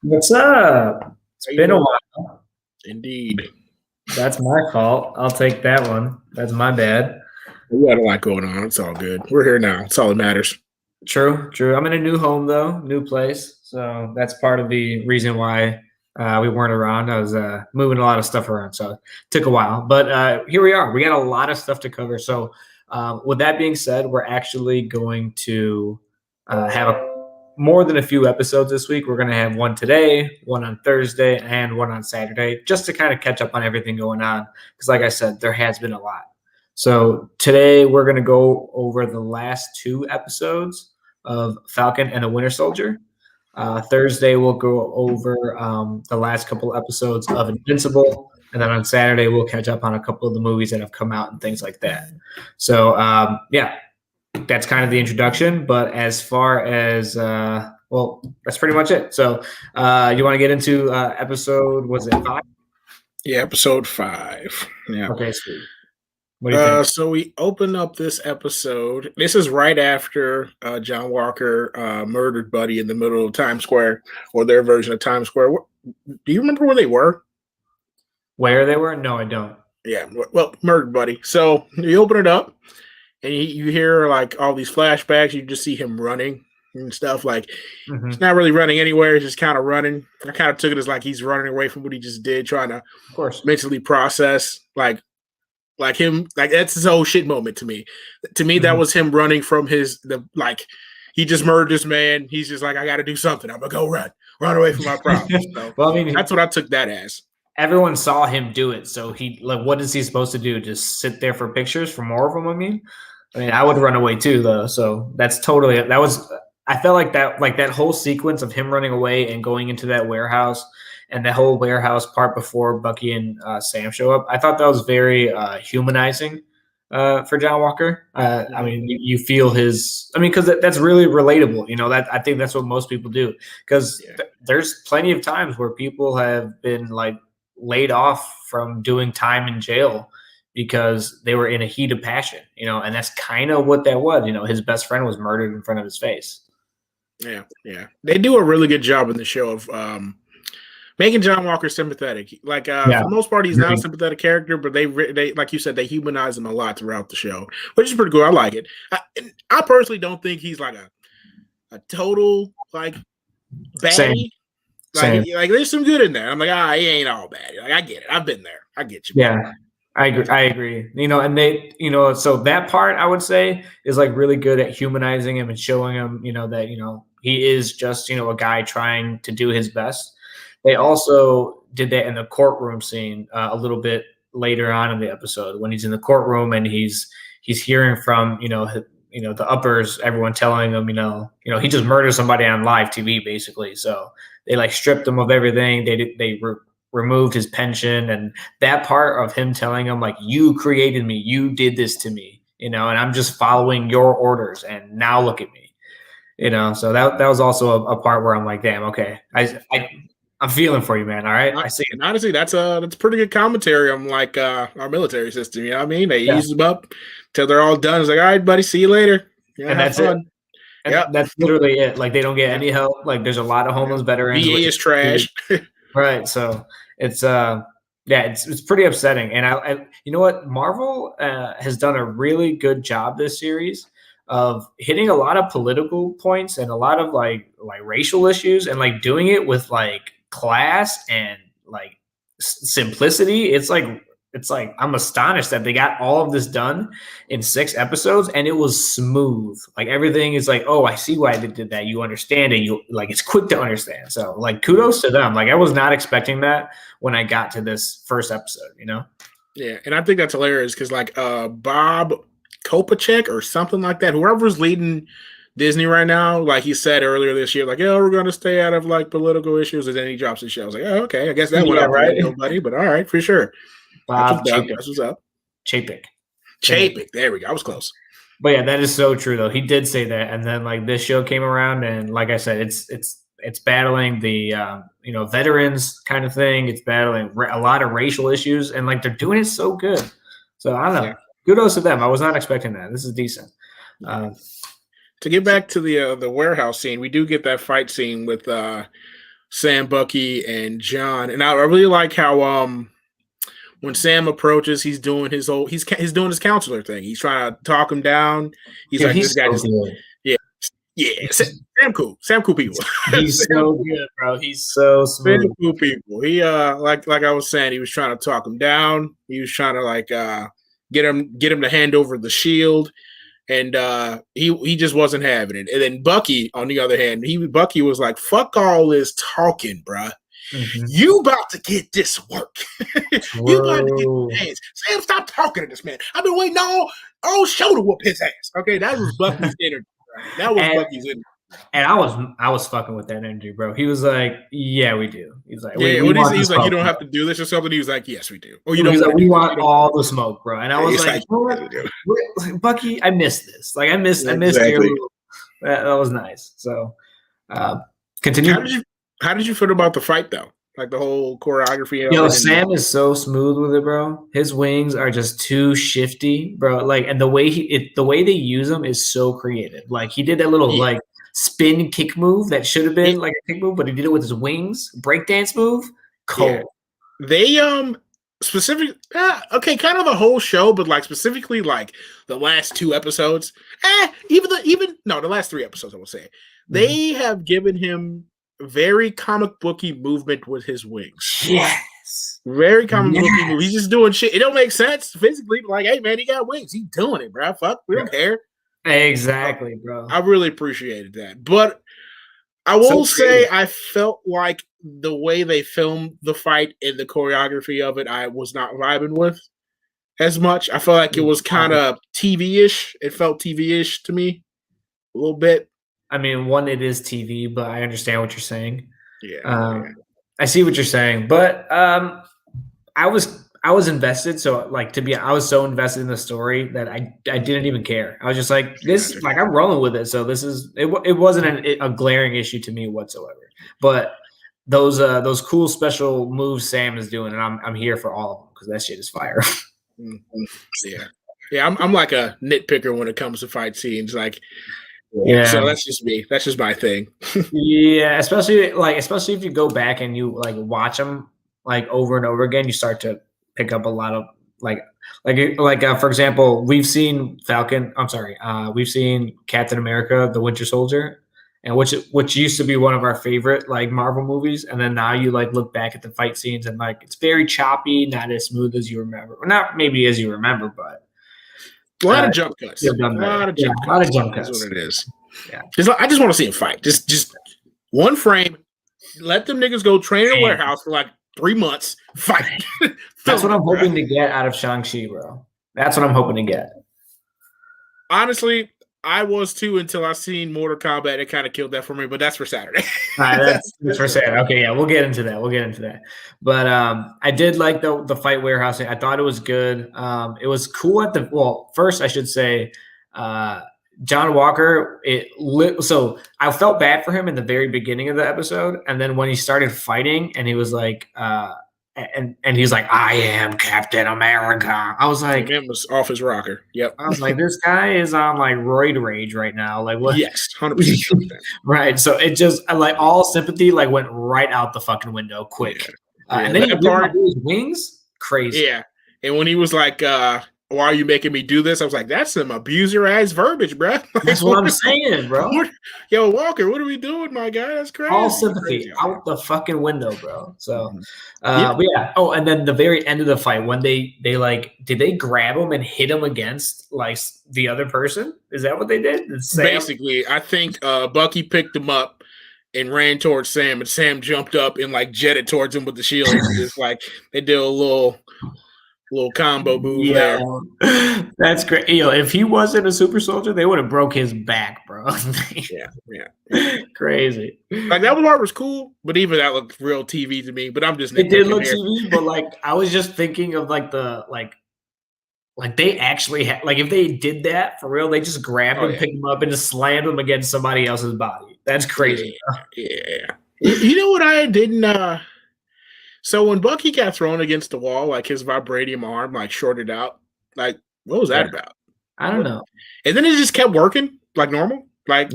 What's up? It's How you been a doing? while. Indeed. That's my fault. I'll take that one. That's my bad. We got a lot going on. It's all good. We're here now. It's all that matters. True, true. I'm in a new home though, new place. So that's part of the reason why we weren't around. I was moving a lot of stuff around, so it took a while. But here we are. We got a lot of stuff to cover. So with that being said, we're actually going to have more than a few episodes this week. We're going to have one today, one on Thursday, and one on Saturday, just to kind of catch up on everything going on. Because, like I said, there has been a lot. So today we're going to go over the last two episodes of Falcon and the Winter Soldier. Thursday we'll go over the last couple episodes of Invincible, and then on Saturday we'll catch up on a couple of the movies that have come out and things like that. So yeah, that's kind of the introduction. But as far as well, that's pretty much it. So you want to get into episode? Was it 5? Yeah, episode 5. Yeah. Okay, sweet. What do you think? So we open up this episode. This is right after John Walker murdered Buddy in the middle of Times Square, or their version of Times Square. Do you remember where they were? Where they were? No, I don't. Yeah, well, murdered Buddy. So you open it up, and you hear like all these flashbacks. You just see him running and stuff. Like he's not really running anywhere. He's just kind of running. I kind of took it as like he's running away from what he just did, trying to, of course, mentally process like him. Like that's his whole shit moment to me. To me, that was him running from he just murdered this man. He's just like, I got to do something. I'm gonna go run away from my problems. So, well, I mean, that's what I took that as. Everyone saw him do it, so he what is he supposed to do? Just sit there for pictures for more of them? I mean, I would run away too, though. So that's totally that was. I felt like that whole sequence of him running away and going into that warehouse, and the whole warehouse part before Bucky and Sam show up. I thought that was very humanizing for John Walker. I mean, you feel his. I mean, because that's really relatable. You know, that I think that's what most people do. Because there's plenty of times where people have been like laid off from doing time in jail because they were in a heat of passion, you know, and that's kind of what that was. You know, his best friend was murdered in front of his face. Yeah. They do a really good job in the show of making John Walker sympathetic. Like for the most part, he's not a sympathetic character, but they like you said, they humanize him a lot throughout the show, which is pretty cool. I like it. I personally don't think he's like a total like baddie. Like there's some good in there. I'm like, he ain't all bad. Like I get it. I've been there. I get you. Yeah, I agree. You know, and they, you know, so that part I would say is like really good at humanizing him and showing him, you know, that, you know, he is just, you know, a guy trying to do his best. They also did that in the courtroom scene a little bit later on in the episode when he's in the courtroom and he's hearing from, you know, the uppers, everyone telling him, you know, he just murdered somebody on live TV basically. So they like stripped him of everything. They removed his pension, and that part of him telling him like, you created me, you did this to me, you know, and I'm just following your orders, and now look at me, you know. So that was also a part where I'm like, damn, okay, I'm feeling for you, man. All right, I see it. Honestly, that's pretty good commentary on like our military system. You know what I mean? They use them up till they're all done. It's like, all right, buddy, see you later. Yeah, and that's fun. It. And that's literally it. Like they don't get any help. Like there's a lot of homeless veterans. VA is trash. Right. So it's it's pretty upsetting. And I you know what, Marvel has done a really good job this series of hitting a lot of political points and a lot of like racial issues, and like doing it with like class and like simplicity. It's like I'm astonished that they got all of this done in 6 episodes, and it was smooth. Like everything is like, oh, I see why they did that. You understand it. You like, it's quick to understand. So like, kudos to them. Like I was not expecting that when I got to this first episode, you know? Yeah. And I think that's hilarious because like Bob Kopacek or something like that, whoever's leading Disney right now, like he said earlier this year, like, oh, we're going to stay out of like political issues, and then he drops his show. I was like, oh, okay, I guess that went out right, nobody, but all right, for sure. Bob that's what's up. Chapek. There we go. I was close. But yeah, that is so true though. He did say that, and then like this show came around, and like I said, it's battling the veterans kind of thing. It's battling a lot of racial issues, and like they're doing it so good. So I don't know. Yeah. Kudos to them. I was not expecting that. This is decent. To get back to the warehouse scene, we do get that fight scene with Sam, Bucky, and John. And I really like how when Sam approaches, he's doing his counselor thing. He's trying to talk him down. He's like, this guy just yeah. Sam cool people. He's so good, bro. He's so smooth. Sam cool people. He like I was saying, he was trying to talk him down. He was trying to get him to hand over the shield. And he just wasn't having it. And then Bucky, on the other hand, Bucky was like, "Fuck all this talking, bruh. Mm-hmm. You about to get this work. You about to get this ass. Sam, stop talking to this man. I've been waiting all show to whoop his ass." Okay, that was Bucky's energy. Right? That was Bucky's energy. And I was fucking with that energy, bro. He was like, "Yeah, we do." He's like, "Yeah." He's like, "You don't have to do this or something." He was like, "Yes, we do." Or you don't. We want all the smoke, bro. And I was like, Bucky, I miss this. Like, I miss exactly. That was nice. So, continue. How did you feel about the fight, though? Like the whole choreography. Sam is so smooth with it, bro. His wings are just too shifty, bro. Like, and the way they use them is so creative. Like, he did that little like spin kick move that should have been like a kick move, but he did it with his wings. Breakdance move. Cool. Yeah. They specific okay, kind of the whole show, but like specifically like the last 2 episodes. The last 3 episodes, I will say. They have given him very comic booky movement with his wings. Yes. Very comic booky move. He's just doing shit. It don't make sense physically, but like, hey man, he got wings. He's doing it, bro. Fuck, we don't care. Exactly, bro. I really appreciated that. But I will say I felt like the way they filmed the fight and the choreography of it, I was not vibing with as much. I felt like it was kind of TV-ish. It felt TV-ish to me a little bit. I mean, it is TV, but I understand what you're saying. Yeah. I see what you're saying, but I was invested. So like I was so invested in the story that I didn't even care. I was just like, this, like, I'm rolling with it. So this is it wasn't a glaring issue to me whatsoever. But those cool special moves Sam is doing, and I'm here for all of them because that shit is fire. Yeah. I'm like a nitpicker when it comes to fight scenes. Like. Yeah. So that's just me. That's just my thing. Yeah, especially if you go back and you like watch them like over and over again, you start to pick up a lot of for example, we've seen Falcon. I'm sorry, we've seen Captain America: The Winter Soldier, and which used to be one of our favorite like Marvel movies, and then now you like look back at the fight scenes and like it's very choppy, not as smooth as you remember, or not maybe as you remember, but. A lot of jump cuts. A lot of jump cuts. That's what it is. Yeah. I just want to see him fight. Just one frame. Let them niggas go train in a warehouse for like 3 months. Fight. That's what I'm hoping to get out of Shang-Chi, bro. That's what I'm hoping to get. Honestly, I was too until I seen Mortal Kombat. It kind of killed that for me, but that's for Saturday. That's for Saturday. Okay, yeah, we'll get into that. But I did like the fight warehouse. I thought it was good. It was cool first I should say, John Walker. So I felt bad for him in the very beginning of the episode, and then when he started fighting, and he was like, and he's like, "I am Captain America." I was like, "It was off his rocker." Yep. I was like, "This guy is on like roid rage right now." Like, what? Yes, 100%. Right. So it just like all sympathy like went right out the fucking window quick. And then he part his wings, crazy. Yeah. And when he was like, "Why are you making me do this?" I was like, "That's some abuser ass verbiage, bro." That's what I'm saying, bro. Yo, Walker, what are we doing, my guy? That's crazy. All sympathy out the fucking window, bro. So, but yeah. Oh, and then the very end of the fight, when they like, did they grab him and hit him against like the other person? Is that what they did? Basically, I think Bucky picked him up and ran towards Sam, and Sam jumped up and like jetted towards him with the shield. Just like they did a little combo move there. That's great. If he wasn't a super soldier, they would have broke his back, bro. yeah. Crazy. Like that part was cool, but even that looked real TV to me. But I'm just it did look TV, but like I was just thinking of like the like they actually had like if they did that for real, they just grabbed him, picked him up, and just slammed him against somebody else's body. That's crazy. Yeah. You know what I didn't So when Bucky got thrown against the wall, like his vibranium arm like shorted out, like what was that about? I don't know. And then it just kept working like normal. Like,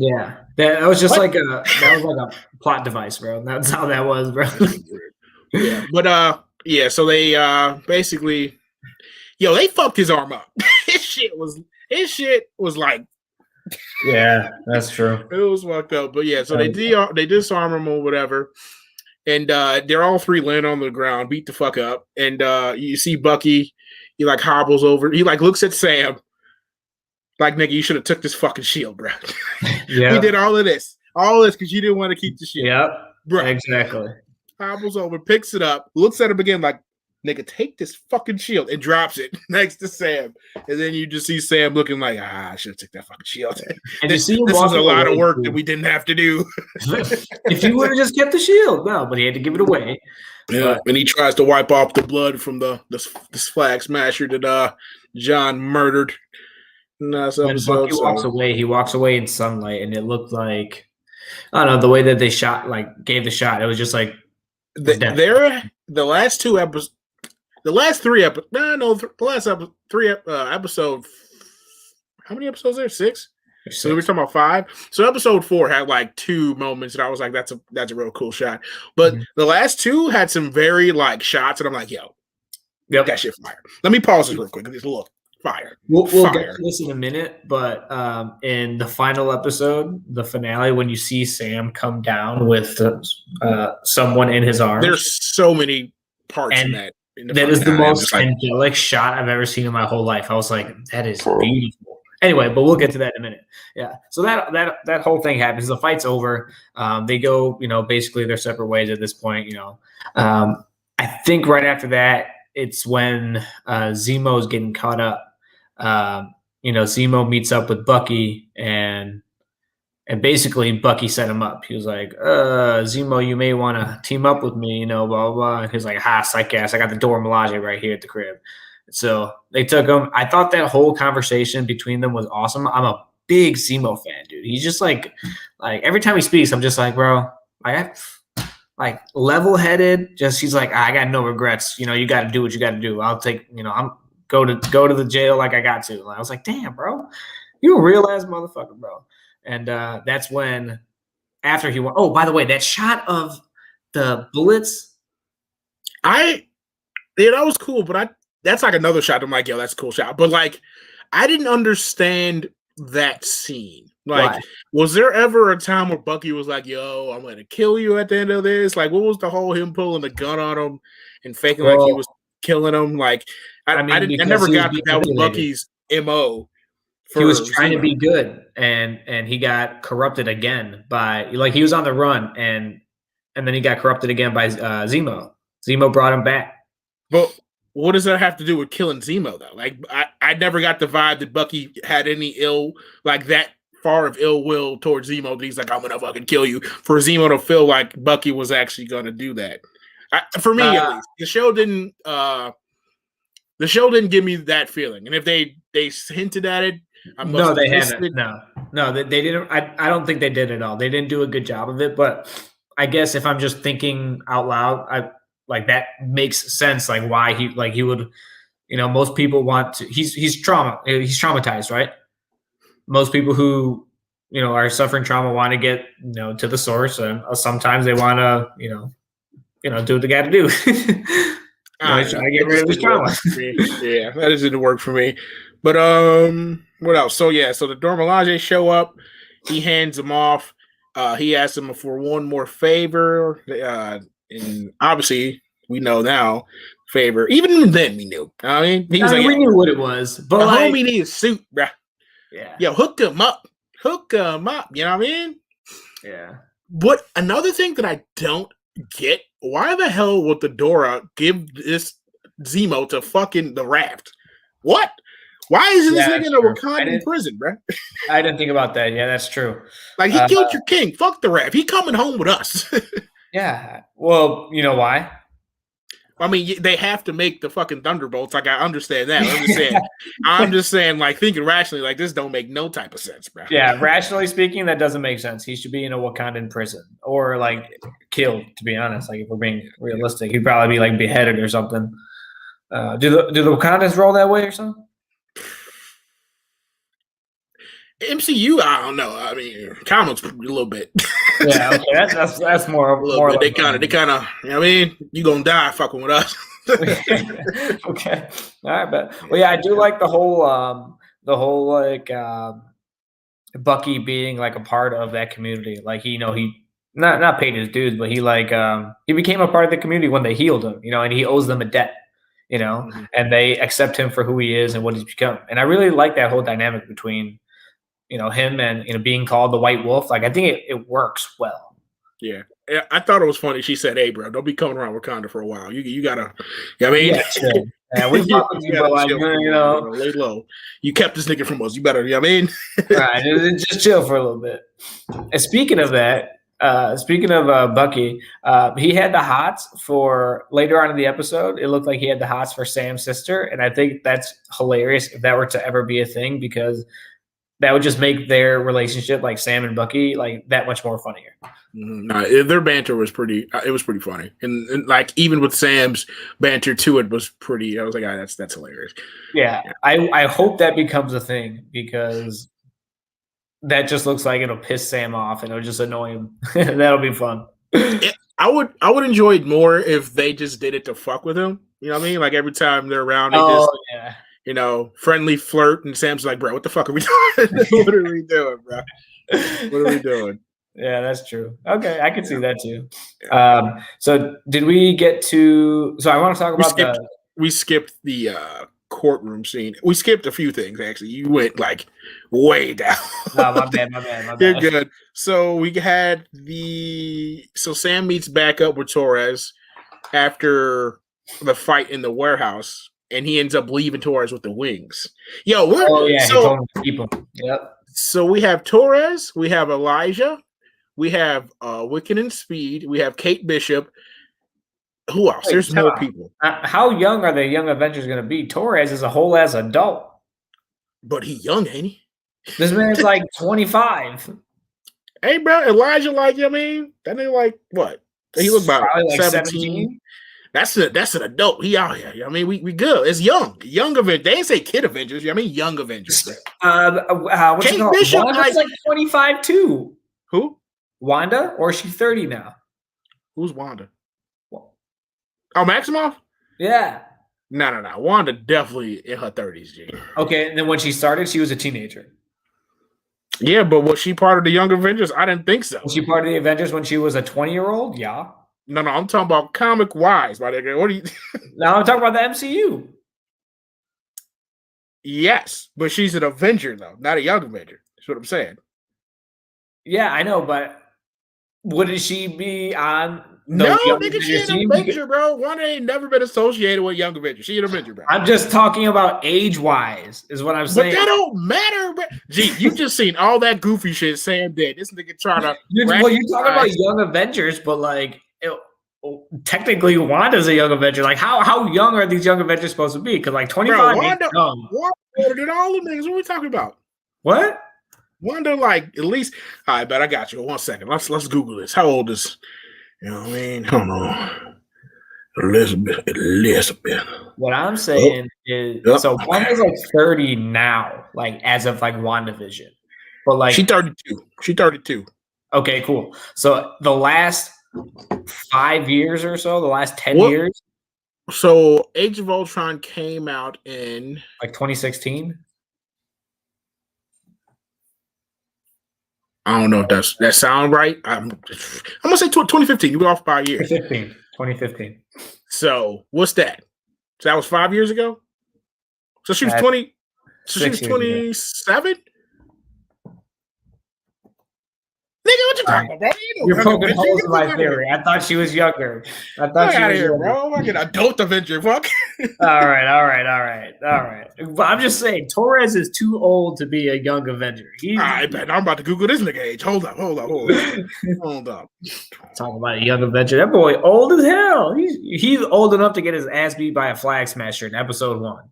that was just what? that was like a plot device, bro. That's how that was, bro. Yeah, but so they basically, they fucked his arm up. his shit was like, yeah, that's true. it was fucked up. But yeah, so they disarm him or whatever, and they're all three laying on the ground, beat the fuck up, and you see Bucky, he like hobbles over, he like looks at Sam, like, nigga, you should have took this fucking shield, bro. Yeah, we did all this because you didn't want to keep the shield. Yep, bro. Exactly. Hobbles over, picks it up, looks at him again, like, nigga, take this fucking shield, and drops it next to Sam. And then you just see Sam looking like, I should have took that fucking shield. And this was a lot of work that we didn't have to do. If he would have just kept the shield, no, but he had to give it away. Yeah, and he tries to wipe off the blood from the flag smasher that John murdered. When Bucky walks away, he walks away in sunlight, and it looked like, I don't know, the way that they gave the shot, it was just like the last two episodes, the last three episodes. The last episode. How many episodes are there? 6. So we're talking about 5. So episode 4 had like 2 moments that I was like, that's a real cool shot. But the last 2 had some very like shots, and I'm like, that shit fire. Let me pause this real quick. Just look. Fire. We'll get to this in a minute, but in the final episode, the finale, when you see Sam come down with someone in his arms, there's so many parts in that. That is the most angelic shot I've ever seen in my whole life. I was like, that is beautiful. Anyway, but we'll get to that in a minute. Yeah. So that whole thing happens. The fight's over. They go, basically their separate ways at this point. I think right after that, it's when Zemo's getting caught up. Zemo meets up with Bucky, and basically Bucky set him up. He was like, Zemo, you may want to team up with me, blah, blah, blah. And he's like, psych ass, I got the Dora Milaje right here at the crib. So they took him. I thought that whole conversation between them was awesome. I'm a big Zemo fan, dude. He's just like every time he speaks, I'm just like, bro, like level-headed. Just he's like, I got no regrets. You got to do what you got to do. I'll take. I'm go to the jail like I got to. And I was like, damn, bro, you a real ass motherfucker, bro. And that's when after he won. Oh, by the way, that shot of the bullets, that was cool, but that's like another shot. I'm like, that's a cool shot. But like, I didn't understand that scene. Like, why? Was there ever a time where Bucky was like, yo, I'm going to kill you at the end of this? Like, what was the whole him pulling the gun on him and faking like he was killing him? Like, I never got that was Bucky's MO. He was trying to be good, and he got corrupted again by, like, he was on the run, and then he got corrupted again by Zemo. Zemo brought him back. But what does that have to do with killing Zemo, though? Like, I never got the vibe that Bucky had any that far of ill will towards Zemo that he's like, I'm gonna fucking kill you. For Zemo to feel like Bucky was actually gonna do that. For me, at least, the show didn't give me that feeling. And if they hinted at it, no, they haven't. No, they didn't. I don't think they did at all. They didn't do a good job of it. But I guess if I'm just thinking out loud, that makes sense. Like why he would, most people want to. He's traumatized, right? Most people who are suffering trauma want to get to the source, and sometimes they want to do what they got to do. I get rid of this trauma. Yeah, that didn't work for me. But what else? So the Dora Milaje show up. He hands him off. He asks him for one more favor. And obviously we know now favor. Even then we knew. I mean, we knew what it was. But the homie needs a suit, bro. Yeah. Yo, hook him up. You know what I mean? Yeah. But another thing that I don't get, why the hell would the Dora give this Zemo to fucking the Raft? What? Why isn't this nigga in a Wakandan prison, bro? I didn't think about that. Yeah, that's true. Like, he killed your king. Fuck the Raft. He coming home with us. Yeah. Well, you know why? I mean, they have to make the fucking Thunderbolts. Like, I understand that. I'm just saying, like, thinking rationally, like, this don't make no type of sense, bro. Yeah, rationally speaking, that doesn't make sense. He should be in a Wakandan prison or, like, killed, to be honest. Like, if we're being realistic, he'd probably be, like, beheaded or something. Do the Wakandans roll that way or something? MCU, I don't know. I mean, comics a little bit. Yeah, okay, that's more a little more. Bit. They kind of. You know what I mean, you gonna die fucking with us. Okay, all right, but well, yeah, I do like the whole like Bucky being like a part of that community. Like he not paid his dues, but he became a part of the community when they healed him. And he owes them a debt. Mm-hmm. And they accept him for who he is and what he's become. And I really like that whole dynamic between him and being called the White Wolf. Like I think it works well. Yeah, I thought it was funny. She said, "Hey, bro, don't be coming around Wakanda for a while. You gotta, I mean, yeah, sure. Yeah, we fuck with you, but like, lay low. You kept this nigga from us. You better, I mean, right, just chill for a little bit." And speaking of that, Bucky, he had the hots for later on in the episode. It looked like he had the hots for Sam's sister, and I think that's hilarious if that were to ever be a thing, because that would just make their relationship, like Sam and Bucky, like that much more funnier. No, their banter was pretty. It was pretty funny, and like even with Sam's banter to it was pretty. I was like, that's hilarious. Yeah, I hope that becomes a thing, because that just looks like it'll piss Sam off and it'll just annoy him. That'll be fun. I would enjoy it more if they just did it to fuck with him. You know what I mean? Like every time they're around, they friendly flirt, and Sam's like, "Bro, what the fuck are we doing? What are we doing, bro? What are we doing?" Yeah, that's true. Okay, I can see that too. So did we get to? So I want to talk about we skipped the courtroom scene. We skipped a few things actually. You went like way down. Oh, my bad. You're good. So we had Sam meets back up with Torres after the fight in the warehouse, and he ends up leaving Torres with the wings. He told him to keep him. Yep. So we have Torres, we have Elijah, we have Wiccan and Speed, we have Kate Bishop. Who else? There's more people. How young are the Young Avengers going to be? Torres is a whole ass adult. But he young, ain't he? This man's like 25. Hey, bro, Elijah, that nigga like what? He look about like 17. That's an adult. He out here. We good. It's young Avengers. They didn't say kid Avengers. Young Avengers. What's Kate Bishop Wanda's like 25 too. Who? Wanda, or is she 30 now? Who's Wanda? Oh, Maximoff? Yeah. No. Wanda definitely in her 30s, G. Okay, and then when she started, she was a teenager. Yeah, but was she part of the Young Avengers? I didn't think so. Was she part of the Avengers when she was a 20-year-old? Yeah. No, I'm talking about comic-wise. What are you? Now I'm talking about the MCU. Yes, but she's an Avenger, though, not a Young Avenger. That's what I'm saying. Yeah, I know, but wouldn't she be on? No, nigga, she's an Avenger, bro. Wanda ain't never been associated with Young Avenger. She's an Avenger, bro. I'm just talking about age-wise, is what I'm saying. But that don't matter, bro. Gee, you just seen all that goofy shit Sam did. This nigga trying to. You're talking about Young Avengers, but like, technically, Wanda's a Young Avenger. Like, how young are these Young Avengers supposed to be? Because like 25 Wanda, is young. Wanda older than all the niggas. What are we talking about? What? Wanda, like at least. All right, but I got you. 1 second. Let's Google this. How old is? You know what I mean? Hold on. Elizabeth. What I'm saying is, so Wanda's like 30 now, like as of like WandaVision. But like She 32. Okay, cool. So the last 5 years or so, the last 10 years. So Age of Ultron came out in like 2016. I don't know if that sound right. I'm gonna say 2015. You were off by a year. 2015. So what's that? So that was 5 years ago. So she was 20. So she was 27. Nigga, what you talking about, bro? You're poking holes in my theory. I thought she was younger. I thought she was here, bro. Fucking adult Avenger, fuck. All right. But I'm just saying, Torres is too old to be a young Avenger. I bet I'm about to Google this nigga age. Hold up. Hold up. Talking about a young Avenger. That boy old as hell. He's old enough to get his ass beat by a flag smasher in episode 1.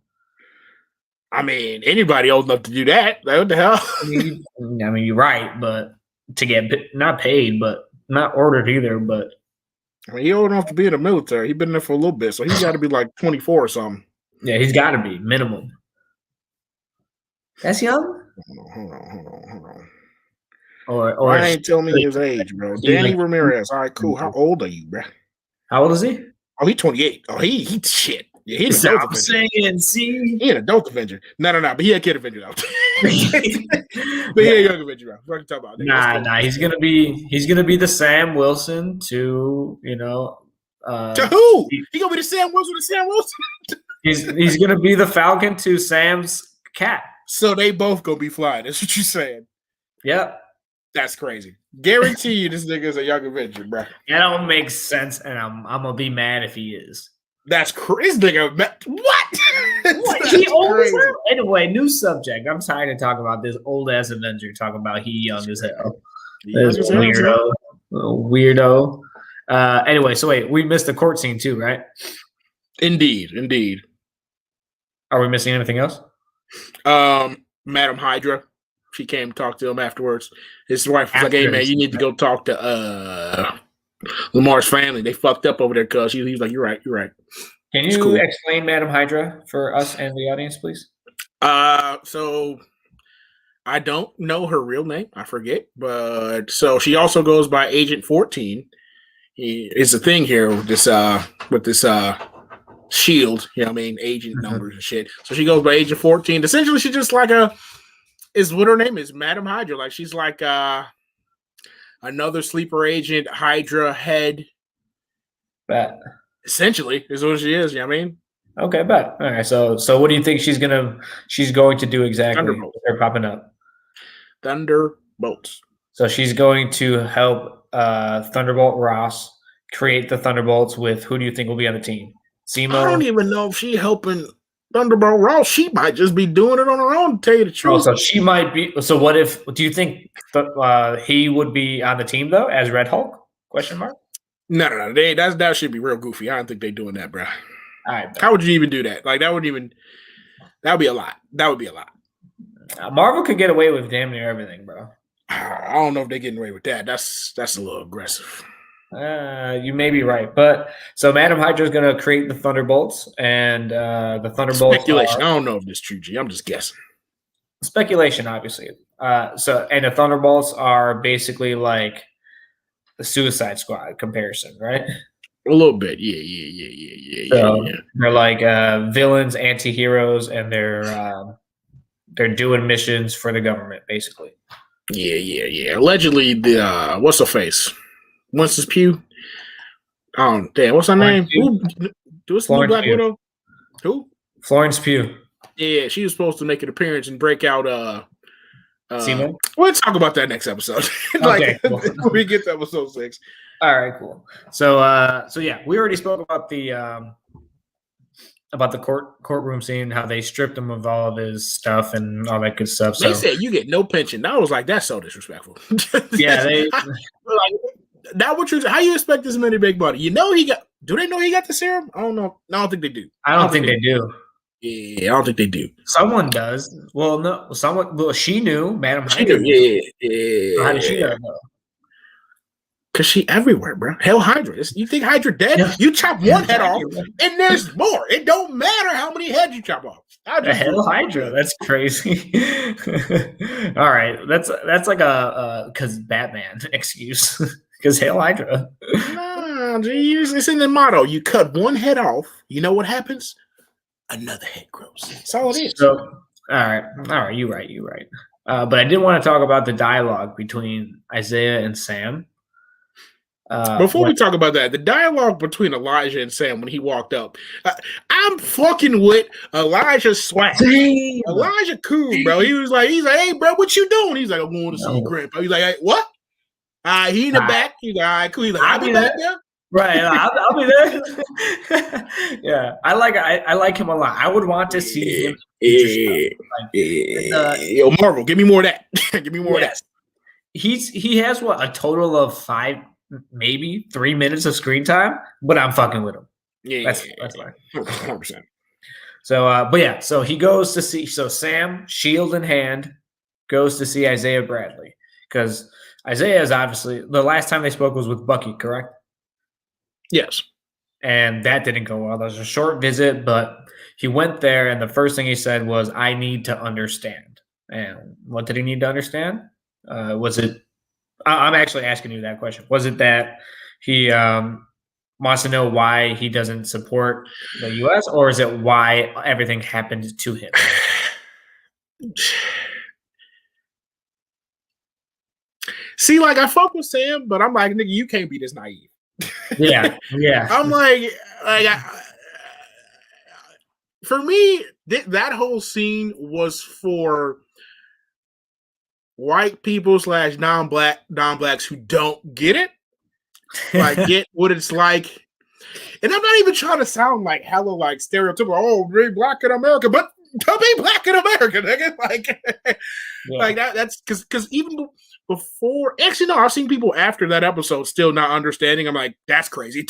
I mean, anybody old enough to do that? Like, what the hell? I mean, you're right, but to get not paid, but not ordered either. But I mean, he old enough to be in the military. He's been there for a little bit, so he's got to be like 24 or something. Yeah, he's got to be minimum. That's young. Hold on. Or Why ain't tell me his age, bro? Danny Ramirez. All right, cool. How old are you, bro? How old is he? Oh, he's 28. Oh, he shit. Yeah, he's an adult Avenger. Saying, see, he an adult Avenger. No, but he a kid Avenger though. But he a young Avenger, bro. What are you talking about? Nah. He's gonna be the Sam Wilson to to who? He gonna be the Sam Wilson to Sam Wilson? he's gonna be the Falcon to Sam's Cap. So they both gonna be flying. That's what you're saying. Yep. That's crazy. Guarantee you this nigga's a young Avenger, bro. That don't make sense, and I'm gonna be mad if he is. That's crazy. This nigga, what? He old as hell? Anyway, new subject. I'm tired of talking about this old ass Avenger talking about he young as hell. This weirdo. Anyway, so wait, we missed the court scene too, right? Indeed. Are we missing anything else? Madam Hydra. She came to talk to him afterwards. His wife was like, "Hey man, you need to go talk to Lamar's family. They fucked up over there." Cuz he was like, "You're right. Can you explain Madam Hydra for us and the audience, please? So I don't know her real name. I forget, but so she also goes by Agent 14. It's a thing here with this shield. You know what I mean? Agent numbers and shit. So she goes by Agent 14. Essentially, she's just like is what her name is, Madam Hydra. Like she's like another sleeper agent, Hydra head. Bet. Essentially, is what she is. You know what I mean? Okay, bet. All right. So what do you think she's going to do exactly? Thunderbolts. They're popping up. Thunderbolts. So she's going to help Thunderbolt Ross create the Thunderbolts with who do you think will be on the team? Simo? I don't even know if she's helping Thunderbolt Ross. She might just be doing it on her own, to tell you the truth. Oh, so she might be. So what if, do you think he would be on the team though as Red Hulk? Question mark? No. That should be real goofy. I don't think they're doing that, bro. All right. How would you even do that? Like that would be a lot. That would be a lot. Marvel could get away with damn near everything, bro. I don't know if they're getting away with that. That's a little aggressive. You may be right, but so Madam Hydra is going to create the Thunderbolts, and the Thunderbolts. Speculation. I don't know if this is true, G. I'm just guessing. Speculation, obviously. And the Thunderbolts are basically like the Suicide Squad comparison, right? A little bit, yeah. So they're like villains, anti-heroes, and they're doing missions for the government, basically. Yeah. Allegedly, the what's her face? Winston Pugh. Oh damn, what's her name? Who? Do it's new Black Widow? Who? Florence Pugh. Yeah, she was supposed to make an appearance and break out. Simo? We'll talk about that next episode. Okay, cool. When we get to episode 6. All right, cool. So yeah, we already spoke about the courtroom scene, how they stripped him of all of his stuff and all that good stuff. They said you get no pension. I was like, that's so disrespectful. Yeah, how you expect this many big money? You know do they know he got the serum? I don't know. No, I don't think they do. I don't think they do. Yeah, I don't think they do. Someone does. Well, no, she knew. Madam Hydra. Yeah. So how did she know? Because she everywhere, bro. Hell, Hydra. You think Hydra dead? Yeah. You chop one head off, and there's more. It don't matter how many heads you chop off. Hell, Hydra. That's crazy. All right, that's like a because Batman excuse. Because Hail Hydra. Nah, geez, it's in the motto. You cut one head off. You know what happens? Another head grows. That's all it is. So, all right. You're right. But I did want to talk about the dialogue between Isaiah and Sam. Before we talk about that, the dialogue between Elijah and Sam when he walked up, I'm fucking with Elijah swag. Damn. Elijah cool, bro. He's like, hey, bro, what you doing? He's like, I'm going to see Grandpa. He's like, hey, what? He in the back. He's like, all right, cool. He's like, I'll be back there. Right, I'll be there. Yeah, I like him a lot. I would want to see him. Yo, Marvel, give me more of that. Give me more of that. He has a total of 5, maybe 3 minutes of screen time, but I'm fucking with him. That's fine. 100%. So he goes to see. So Sam, shield in hand, goes to see Isaiah Bradley because Isaiah is obviously the last time they spoke was with Bucky, correct? Yes. And that didn't go well. That was a short visit, but he went there, and the first thing he said was, I need to understand. And what did he need to understand? Was it? I'm actually asking you that question. Was it that he wants to know why he doesn't support the U.S., or is it why everything happened to him? See, like I fuck with Sam, but I'm like, nigga, you can't be this naive. Yeah. I'm like, for me, that whole scene was for white people / non-blacks who don't get it, like get what it's like. And I'm not even trying to sound like hella like stereotypical. Oh, be black in America, but to be black in America, nigga. Like that's because even before, actually, no, I've seen people after that episode still not understanding. I'm like, that's crazy.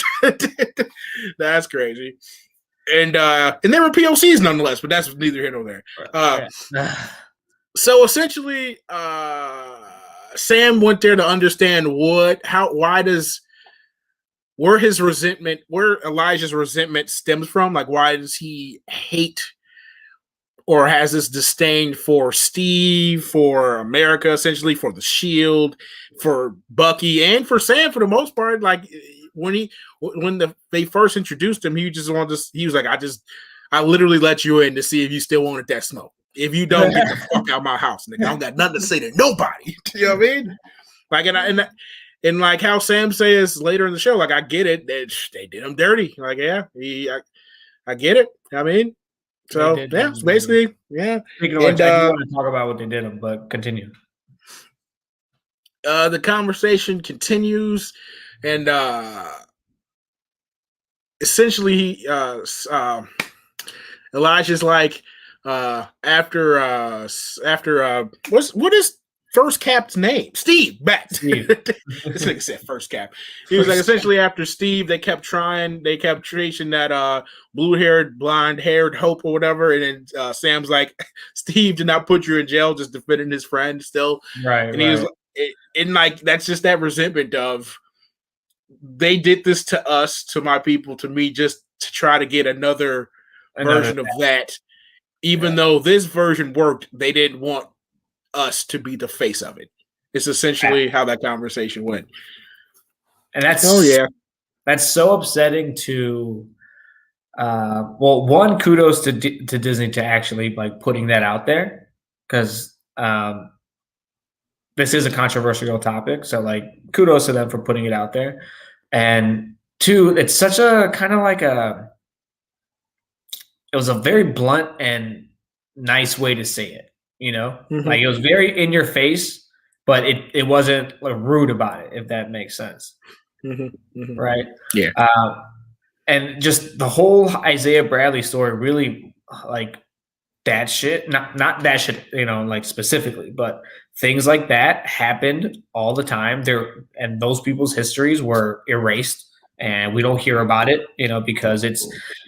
That's crazy. And they were POCs nonetheless, but that's neither here nor there. So essentially, Sam went there to understand where Elijah's resentment stems from. Like, why does he hate or has this disdain for Steve, for America, essentially, for the Shield, for Bucky, and for Sam for the most part? Like, when they first introduced him, he was like, I literally let you in to see if you still wanted that smoke. If you don't, get the fuck out of my house, nigga. I don't got nothing to say to nobody. You know what I mean? Like, and like how Sam says later in the show, like, I get it. They did him dirty. Like, yeah, I get it. I mean, so yeah, basically, yeah. Speaking of which, I do want to talk about what they did him, but continue. The conversation continues, and essentially, Elijah's like, after what is First Cap's name? Steve. Steve. This nigga said First Cap. He was like, essentially after Steve, they kept chasing that blue-haired, blonde-haired Hope or whatever, and then Sam's like, Steve did not put you in jail, just defending his friend still. Right. And he was and like, that's just that resentment of, they did this to us, to my people, to me, just to try to get another version of that. Even though this version worked, they didn't want us to be the face of it. It's essentially how that conversation went. And that's that's so upsetting to one, kudos to Disney to actually like putting that out there, because this is a controversial topic, so like kudos to them for putting it out there. And two, it's such a kind of like it was a very blunt and nice way to say it, you know? Mm-hmm. Like, it was very in your face, but it wasn't like rude about it, if that makes sense. Mm-hmm. Mm-hmm. Right? Yeah. And just the whole Isaiah Bradley story, really, like, that shit, not that shit, you know, like specifically, but things like that happened all the time there, and those people's histories were erased. And we don't hear about it, you know, because it's,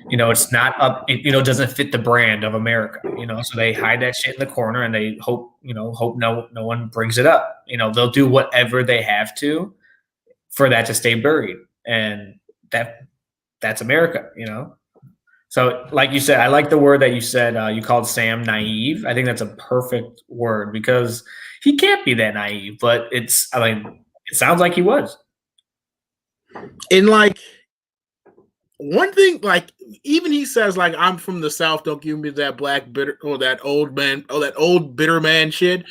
you know, it's not up, you know, doesn't fit the brand of America, you know, so they hide that shit in the corner, and they hope no one brings it up. You know, they'll do whatever they have to for that to stay buried. And that's America, you know? So like you said, I like the word that you said, you called Sam naive. I think that's a perfect word, because he can't be that naive, but it sounds like he was. And like, one thing, like, even he says, like, I'm from the South, don't give me that black bitter or that old bitter man shit.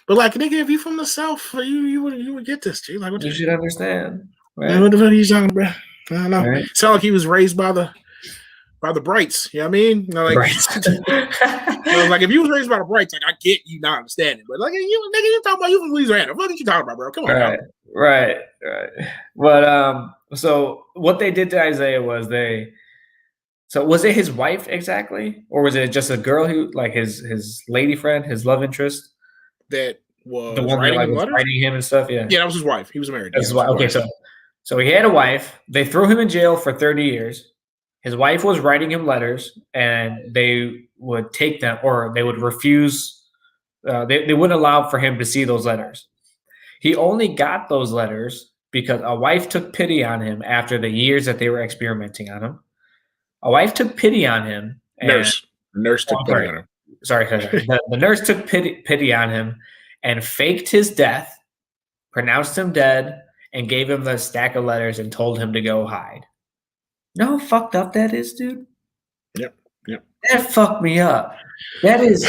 But like, nigga, if you from the South, you would get this, G. Like, what you should understand. Right? What the fuck are you talking about? I don't know. Right. Sound like he was raised by the Brights. You know what I mean? You know, like, like, if you was raised by the Brights, like, I get you not understanding. But like, you talking about you from Louisiana. What are you talking about, bro? Come on. Right. But so what they did to Isaiah was was it his wife exactly, or was it just a girl who, like, his lady friend, his love interest, that was the one that like was writing him and stuff? Yeah, that was his wife. He was married. That's his wife. Okay, so he had a wife. They threw him in jail for 30 years. His wife was writing him letters, and they would take them, or they would refuse. They wouldn't allow for him to see those letters. He only got those letters because a wife took pity on him after the years that they were experimenting on him. A wife took pity on him. Nurse took pity on him. sorry. The nurse took pity on him and faked his death, pronounced him dead, and gave him the stack of letters and told him to go hide. You know how fucked up that is, dude? Yep. That fucked me up. That is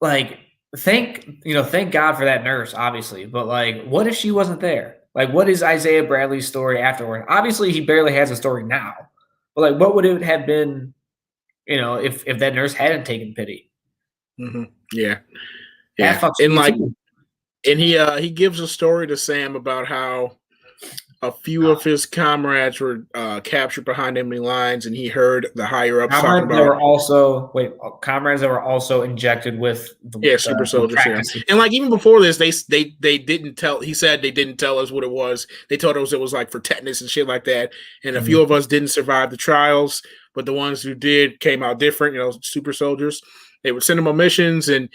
like, thank God for that nurse, obviously. But like, what if she wasn't there? Like, what is Isaiah Bradley's story afterward? Obviously, he barely has a story now. But like, what would it have been, if that nurse hadn't taken pity? Mm-hmm. Yeah. And he gives a story to Sam about how a few of his comrades were captured behind enemy lines, and he heard the higher ups talking about comrades that were also injected with super soldier serum. And like even before this, they didn't tell. He said they didn't tell us what it was. They told us it was like for tetanus and shit like that. And a few of us didn't survive the trials, but the ones who did came out different. Super soldiers. They would send them on missions, and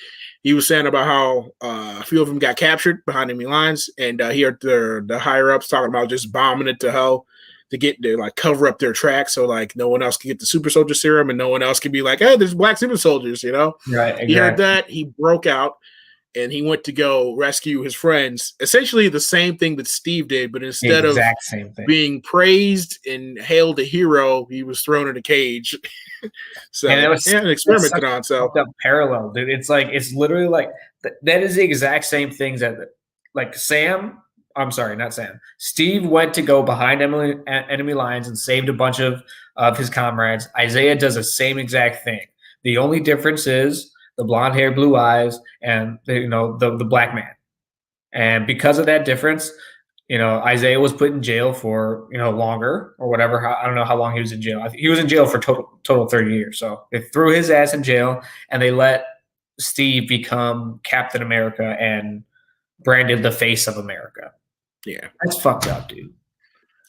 he was saying about how a few of them got captured behind enemy lines, and he heard the higher ups talking about just bombing it to hell to like cover up their tracks, so like no one else can get the super soldier serum, and no one else can be like, "Hey, there's black super soldiers," Right. Exactly. He heard that, he broke out, and he went to go rescue his friends. Essentially, the same thing that Steve did, but instead of being praised and hailed a hero, he was thrown in a cage. So and it was experimented on. So parallel, dude. It's literally like that is the exact same things that like Sam. I'm sorry, not Sam. Steve went to go behind enemy lines and saved a bunch of his comrades. Isaiah does the same exact thing. The only difference is the blonde hair, blue eyes, and the black man. And because of that difference, Isaiah was put in jail for longer or whatever. I don't know how long he was in jail. I think he was in jail for total 30 years. So they threw his ass in jail, and they let Steve become Captain America and branded the face of America. Yeah, that's fucked up, dude.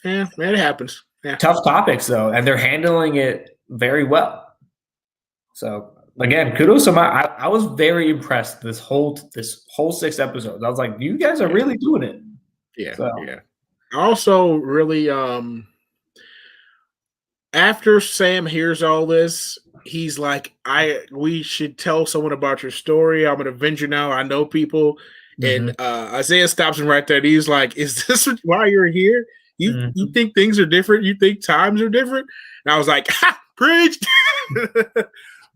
Yeah, man, it happens. Yeah. Tough topics though, and they're handling it very well. So again, kudos to I was very impressed this whole 6 episodes. I was like, you guys are really doing it. Yeah. Yeah. Also, really, after Sam hears all this, he's like, we should tell someone about your story. I'm an Avenger now. I know people. And Isaiah stops him right there. And he's like, is this why you're here? You think things are different? You think times are different? And I was like, ha, preach.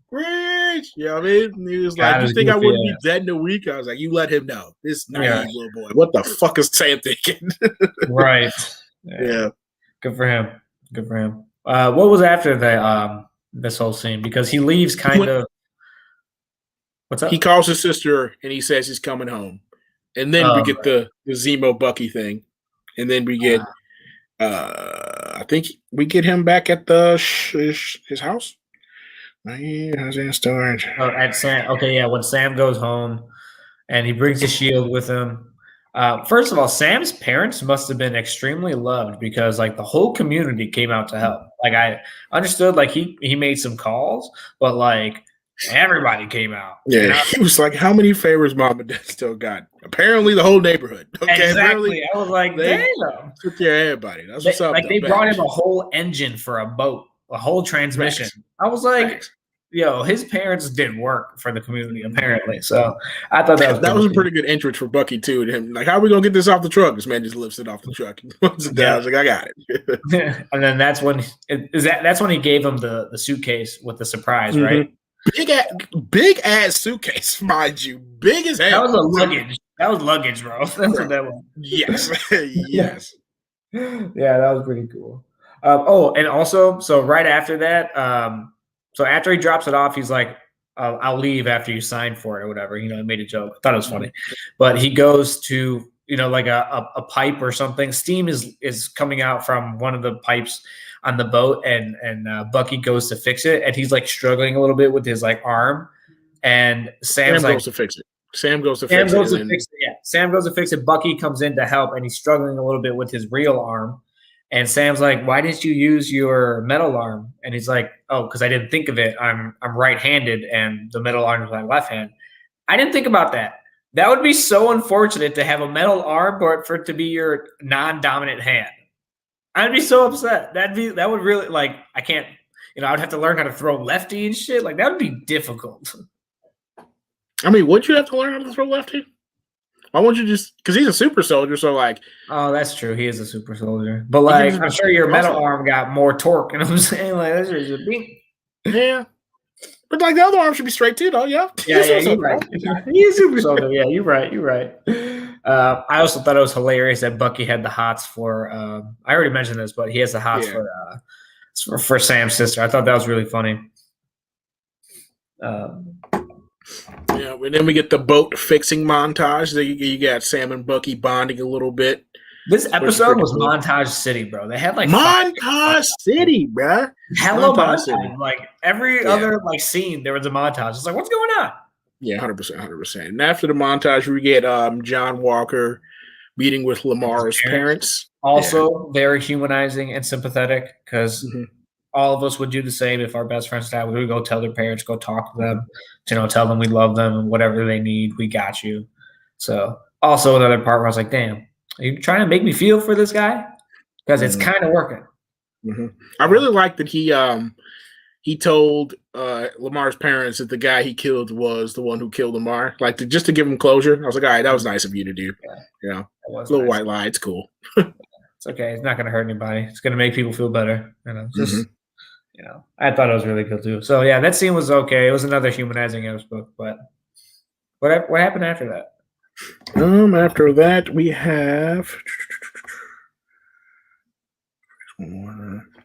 Preach. You know what I mean? And he was like, you think I wouldn't be dead in a week? I was like, you let him know. This naive little boy. What the fuck is Sam thinking? Right. Yeah. Good for him. What was after this whole scene? Because he leaves of. What's up? He calls his sister and he says he's coming home. And then we get the Zemo Bucky thing. And then we get I think we get him back at his house. How's that storage? At Sam. Okay, yeah. When Sam goes home and he brings his shield with him. First of all, Sam's parents must have been extremely loved because like the whole community came out to help. Like I understood like he made some calls, but like everybody came out. Yeah, he was like, how many favors mom and dad still got? Apparently the whole neighborhood. Okay, exactly. Apparently, I was like, damn. Took care of everybody. That's what's up. Like they brought him a whole engine for a boat, a whole transmission. Thanks. I was like, yo, his parents did work for the community, apparently. So I thought that was a pretty good entrance for Bucky too. To him, like, how are we gonna get this off the truck? This man just lifts it off the truck. I was like, I got it. And then that's when he gave him the suitcase with the surprise, right? Big ass suitcase, mind you, big as hell. That was a luggage. That was luggage, bro. That's what that was. Yes, yes. Yeah, that was pretty cool. And also, so right after that, so after he drops it off, he's like, "I'll leave after you sign for it or whatever." He made a joke. I thought it was funny, but he goes to like a pipe or something. Steam is coming out from one of the pipes on the boat, and Bucky goes to fix it, and he's like struggling a little bit with his like arm, and Sam goes to fix it. Sam goes to fix it. Yeah, Sam goes to fix it. Bucky comes in to help, and he's struggling a little bit with his real arm, and Sam's like, "Why didn't you use your metal arm?" And he's like, "Oh, because I didn't think of it. I'm right-handed, and the metal arm is my left hand. I didn't think about that. That would be so unfortunate to have a metal arm, but for it to be your non-dominant hand." I'd be so upset. That would really like I can't. I would have to learn how to throw lefty and shit. Like that would be difficult. I mean, would you have to learn how to throw lefty? Why won't you just? Because he's a super soldier, so like. Oh, that's true. He is a super soldier, but like I'm sure your metal arm got more torque. You know what I'm saying? Like that's just a beat. Yeah. But like the other arm should be straight too, though. Yeah. You're right. He's a super soldier. Yeah, you're right. I also thought it was hilarious that Bucky had the hots for. I already mentioned this, but he has the hots for Sam's sister. I thought that was really funny. Yeah, and then we get the boat fixing montage. You got Sam and Bucky bonding a little bit. This episode was Montage City, bro. They had like Montage City, bro. Hello, montage. Like every other like scene, there was a montage. It's like, what's going on? Yeah, 100%. And after the montage, we get John Walker meeting with Lamar's parents. Also, very humanizing and sympathetic because all of us would do the same if our best friends died. We would go tell their parents, go talk to them, tell them we love them and whatever they need, we got you. So, also another part where I was like, damn. Are you trying to make me feel for this guy? Because it's kind of working. I really like that he told Lamar's parents that the guy he killed was the one who killed Lamar. Like just to give him closure. I was like, all right, that was nice of you to do. Yeah, little nice. White lie. It's cool. It's okay. It's not going to hurt anybody. It's going to make people feel better. I thought it was really cool too. So yeah, that scene was okay. It was another humanizing episode. But what happened after that? After that, we have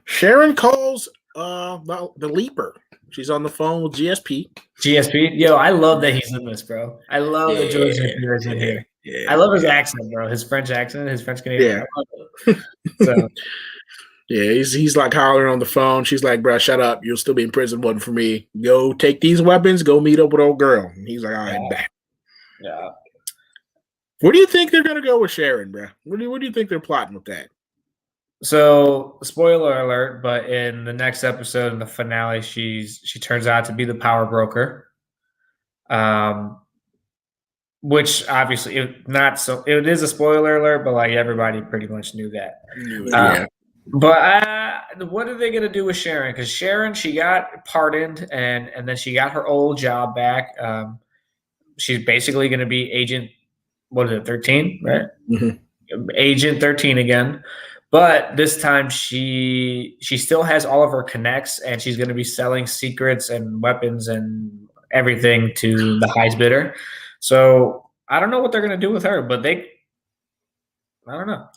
Sharon calls the Leaper. She's on the phone with GSP. Yo, I love that he's in this, bro. I love that George Shapiro is in here. I love his accent, bro. His French accent, his French Canadian. Yeah. So. Yeah, he's like hollering on the phone. She's like, bro, shut up. You'll still be in prison. Wasn't for me. Go take these weapons. Go meet up with old girl. And he's like, all right, back. Yeah. Where do you think they're gonna go with Sharon, bro? What do you think they're plotting with that? So, spoiler alert, but in the next episode, in the finale, she turns out to be the power broker. Which obviously it is a spoiler alert, but like everybody pretty much knew that. But what are they gonna do with Sharon? Because Sharon, she got pardoned and then she got her old job back. She's basically gonna be Agent. What is it, 13, right? Agent 13 again. But this time she still has all of her connects and she's going to be selling secrets and weapons and everything to the highest bidder. So I don't know what they're going to do with her, but I don't know.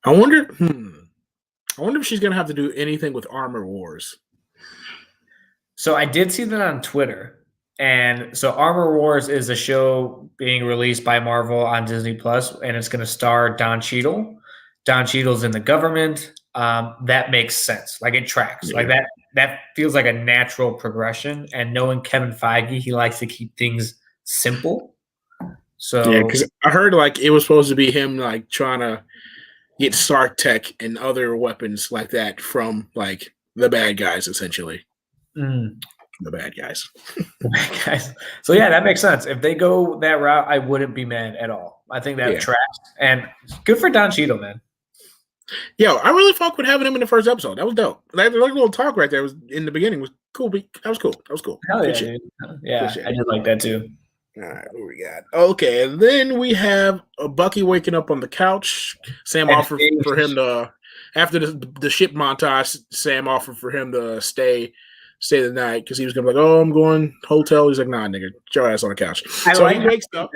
I wonder if she's going to have to do anything with Armor Wars. So I did see that on Twitter. And so Armor Wars is a show being released by Marvel on Disney Plus, and it's going to star Don Cheadle. Don Cheadle's in the government. That makes sense. Like it tracks. Like that feels like a natural progression. And knowing Kevin Feige, he likes to keep things simple. So yeah, because I heard like it was supposed to be him like trying to get Stark Tech and other weapons like that from like the bad guys, essentially. The bad guys. So yeah, that makes sense. If they go that route, I wouldn't be mad at all. I think that tracks. And good for Don Cheadle, man. Yo, I really fuck with having him in the first episode. That was dope. That little talk right there was in the beginning was cool. That was cool. Hell yeah, dude. Yeah, I did like that too. All right, what we got? Okay, and then we have Bucky waking up on the couch. Sam offered for him to, after the ship montage, Sam offered for him to stay the night because he was gonna be like, oh, I'm going hotel. He's like, nah, nigga, get your ass on the couch. He wakes up.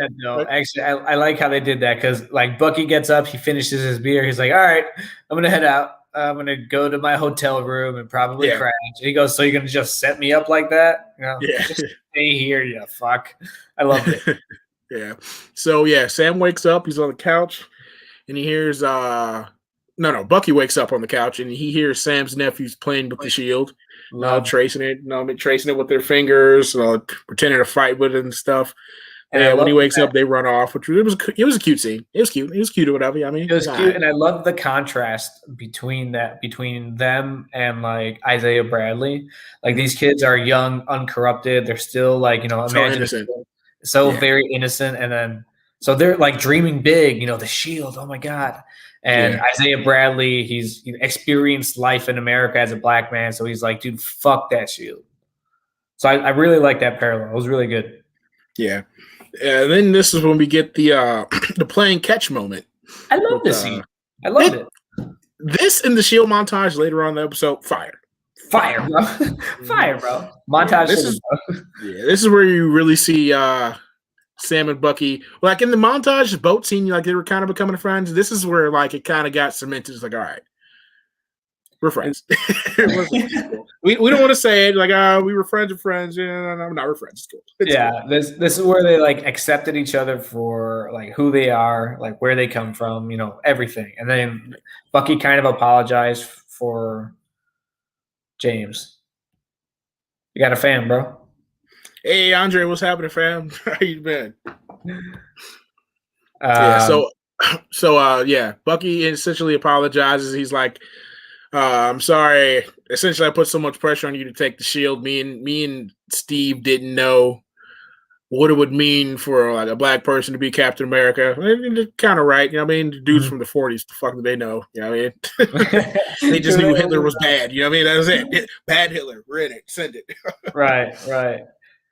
Actually, I like how they did that because like Bucky gets up, he finishes his beer, he's like, all right, I'm gonna head out. I'm gonna go to my hotel room and probably crash. And he goes, so you're gonna just set me up like that? Just stay here, you fuck. I love it. Yeah. So yeah, Sam wakes up. He's on the couch, and he hears Bucky wakes up on the couch, and he hears Sam's nephews playing with the shield. Tracing it with their fingers, pretending to fight with it and stuff. And when he wakes up, they run off, which it was a cute scene. It was cute or whatever. I mean, it was cute, and I love the contrast between them and like Isaiah Bradley. Like these kids are young, uncorrupted. They're still like so innocent, very innocent. And then So they're like dreaming big, the Shield. Oh my God. And Isaiah Bradley, he's experienced life in America as a black man. So he's like, dude, fuck that Shield. So I really like that parallel. It was really good. Yeah. And then this is when we get the the playing catch moment. I love this scene. I loved it. This and the Shield montage later on in the episode, fire, bro. Fire, bro. Montage. This is where you really see Sam and Bucky, like in the montage, the boat scene, like they were kind of becoming friends. This is where like it kind of got cemented. It's like, all right, we're friends. we don't want to say it like we were friends of friends. Yeah, no, we're friends. It's cool. It's cool. This is where they like accepted each other for like who they are, like where they come from, everything. And then Bucky kind of apologized for James. You got a fan, bro. Hey, Andre, what's happening, fam? How you been? Bucky essentially apologizes. He's like, I'm sorry. Essentially, I put so much pressure on you to take the Shield. Me and Steve didn't know what it would mean for like a black person to be Captain America. Kind of right. The dudes from the 40s, the fuck do they know? They just knew Hitler was bad. That was it. Bad Hitler. We're in it. Send it. Right.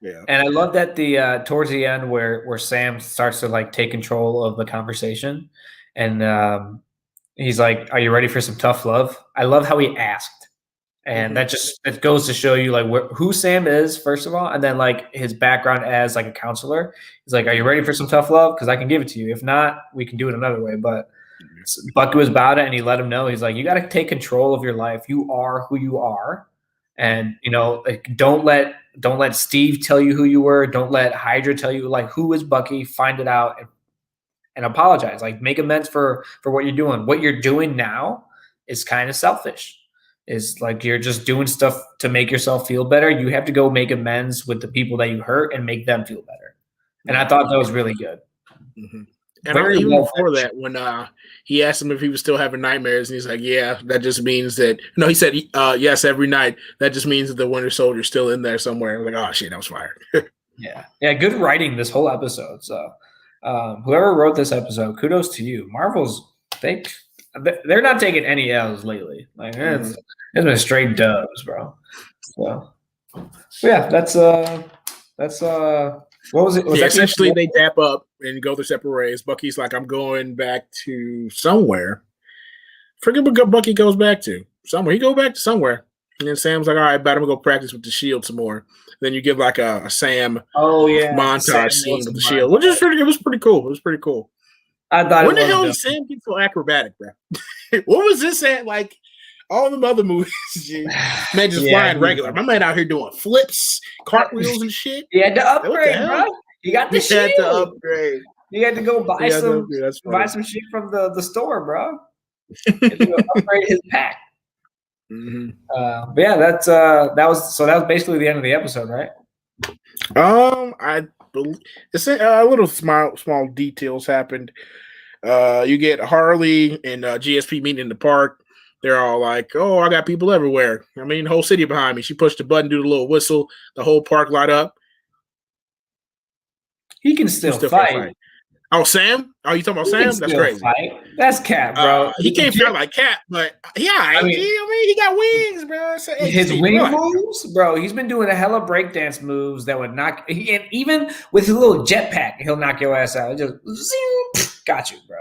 Yeah. And I love that the towards the end where Sam starts to like take control of the conversation, and he's like, "Are you ready for some tough love?" I love how he asked, and that it goes to show you like who Sam is first of all, and then like his background as like a counselor. He's like, "Are you ready for some tough love? Because I can give it to you. If not, we can do it another way." But Bucky was about it, and he let him know. He's like, "You got to take control of your life. You are who you are." And like, don't let Steve tell you who you were. Don't let Hydra tell you like who is Bucky. Find it out and apologize. Like make amends for what you're doing. What you're doing now is kind of selfish. Is like you're just doing stuff to make yourself feel better. You have to go make amends with the people that you hurt and make them feel better. And I thought that was really good. Mm-hmm. And even before that, when he asked him if he was still having nightmares, and he's like, "Yeah, that just means that." No, he said, "Yes, every night." That just means that the Winter Soldier's still in there somewhere. I'm like, "Oh shit, that was fire." Yeah, good writing this whole episode. So, whoever wrote this episode, kudos to you. Marvel's they're not taking any L's lately. Like it's been straight dubs, bro. So, yeah, that's what was it? Essentially, they tap up and go their separate ways. Bucky's like, I'm going back to somewhere. Forget what Bucky goes back to. Somewhere. He go back to somewhere. And then Sam's like, all right, but I'm going to go practice with the Shield some more. Then you give like a Sam montage scene with the Shield, which is it was pretty cool. It was pretty cool. I thought when the hell did Sam get so acrobatic, bro? What was this at? Like, all the other movies, man, just flying regular. My man out here doing flips, cartwheels, and shit. He had to upgrade, bro. He got the Shield. He had to upgrade. He had to go buy some shit from the store, bro. He had to go upgrade his pack. But yeah, that was basically the end of the episode, right? I believe it's a little small details happened. You get Harley and GSP meeting in the park. They're all like, "Oh, I got people everywhere." The whole city behind me. She pushed the button, do the little whistle, the whole park light up. He can still fight. Oh, Sam? Oh, you talking about Sam? That's crazy. Fight. That's Cap, bro. He can't fight like Cap, but yeah, he got wings, bro. His wing moves, bro. He's been doing a hella breakdance moves that would knock. And even with his little jetpack, he'll knock your ass out. Just got you, bro.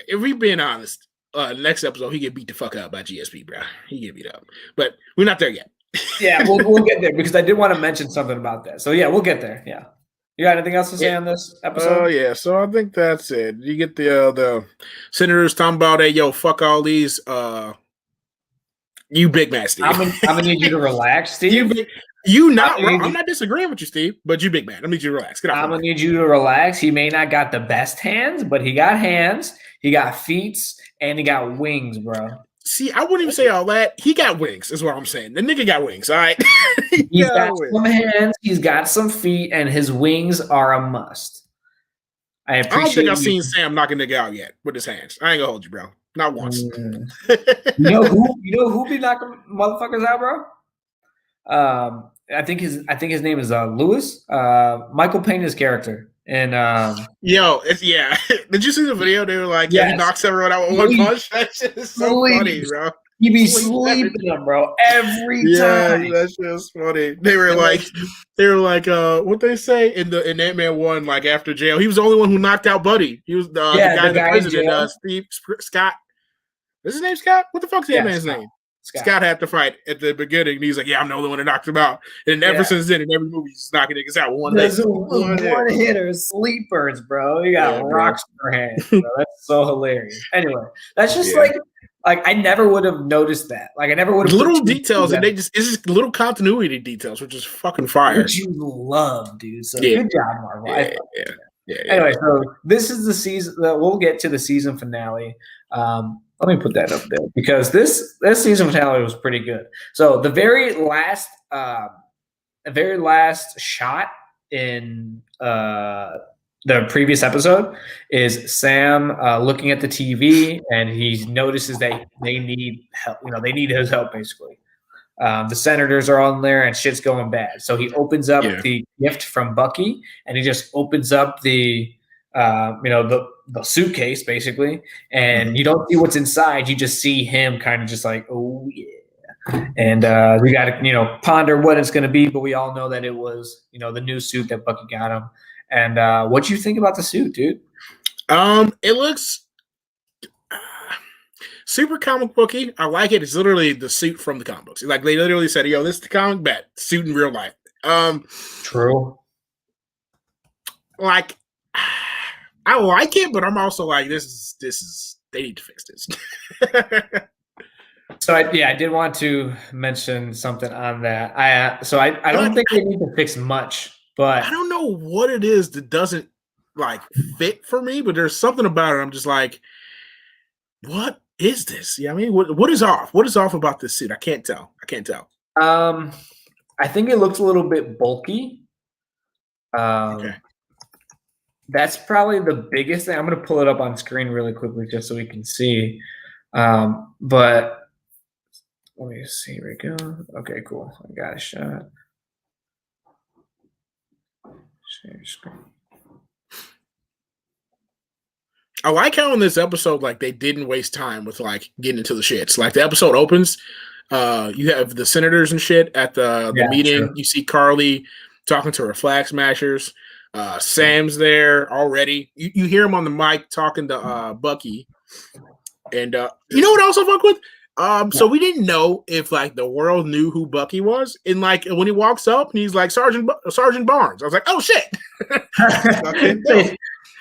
If we being honest. Next episode, he get beat the fuck out by GSP, bro. He get beat up, but we're not there yet. Yeah, we'll get there because I did want to mention something about that. So yeah, we'll get there. Yeah, you got anything else to say on this episode? Oh yeah, so I think that's it. You get the senators talking about, "Hey, yo, fuck all these." You big man, Steve. I'm gonna need you to relax, Steve. I'm not disagreeing with you, Steve, but you big man. I need you to relax. Get off. I'm gonna need you to relax. He may not got the best hands, but he got hands. He got feet. And he got wings, bro. See, I wouldn't even say all that. He got wings, is what I'm saying. The nigga got wings, all right? He's got some hands, he's got some feet, and his wings are a must. I don't think I've seen Sam knock a nigga out yet with his hands. I ain't gonna hold you, bro. Not once. You know who be knocking motherfuckers out, bro? I think his name is Lewis. Michael Pena's character. And Did you see the video? They were like, yes. he knocks everyone out with one punch. That shit is so funny, bro. He be sleeping them, bro, every time. Yeah, that shit was funny. They were like, what they say in Ant-Man 1, like after jail, he was the only one who knocked out Buddy. He was the guy in the prison. Steve Scott. Is his name Scott? What the fuck's Ant-Man's name? Scott had to fight at the beginning. And he's like, I'm the only one that knocked him out. And ever since then, in every movie, he's knocking niggas out with one hitter, sleepers, bro. You got rocks in your hand. Bro. That's so hilarious. Anyway, that's just like I never would have noticed that. Like I never would have little details, and it's just little continuity details, which is fucking fire. Which you love, dude. So good job, Marvel. Anyway, so this is the season. We'll get to the season finale. Let me put that up there because this season finale was pretty good. So the very last shot in the previous episode is Sam looking at the TV, and he notices that they need help. They need his help basically. The senators are on there, and shit's going bad. So he opens up the gift from Bucky, and he just opens up the suitcase basically, and you don't see what's inside. You just see him kind of just like, oh yeah. And we got to ponder what it's going to be, but we all know that it was the new suit that Bucky got him. And what do you think about the suit, dude? It looks super comic booky. I like it. It's literally the suit from the comic books. Like they literally said, this is the comic bat suit in real life. True. Like I like it, but I'm also like, this is they need to fix this. So I did want to mention something on that. I don't think they need to fix much, but I don't know what it is that doesn't like fit for me, but there's something about it. I'm just like, what is this? Yeah, I mean, what is off? What is off about this suit? I can't tell. I think it looks a little bit bulky. Okay. That's probably the biggest thing. I'm going to pull it up on screen really quickly just so we can see. But let me see. Here we go. Okay, cool. I got a shot. Share screen. I like how in this episode, like they didn't waste time with like getting into the shits. Like the episode opens, you have the senators and shit at the meeting. Sure. You see Carly talking to her flag smashers. Sam's there already. You hear him on the mic talking to Bucky. And you know what else I fuck with? So we didn't know if like the world knew who Bucky was. And like when he walks up and he's like Sergeant Barnes, I was like, oh shit.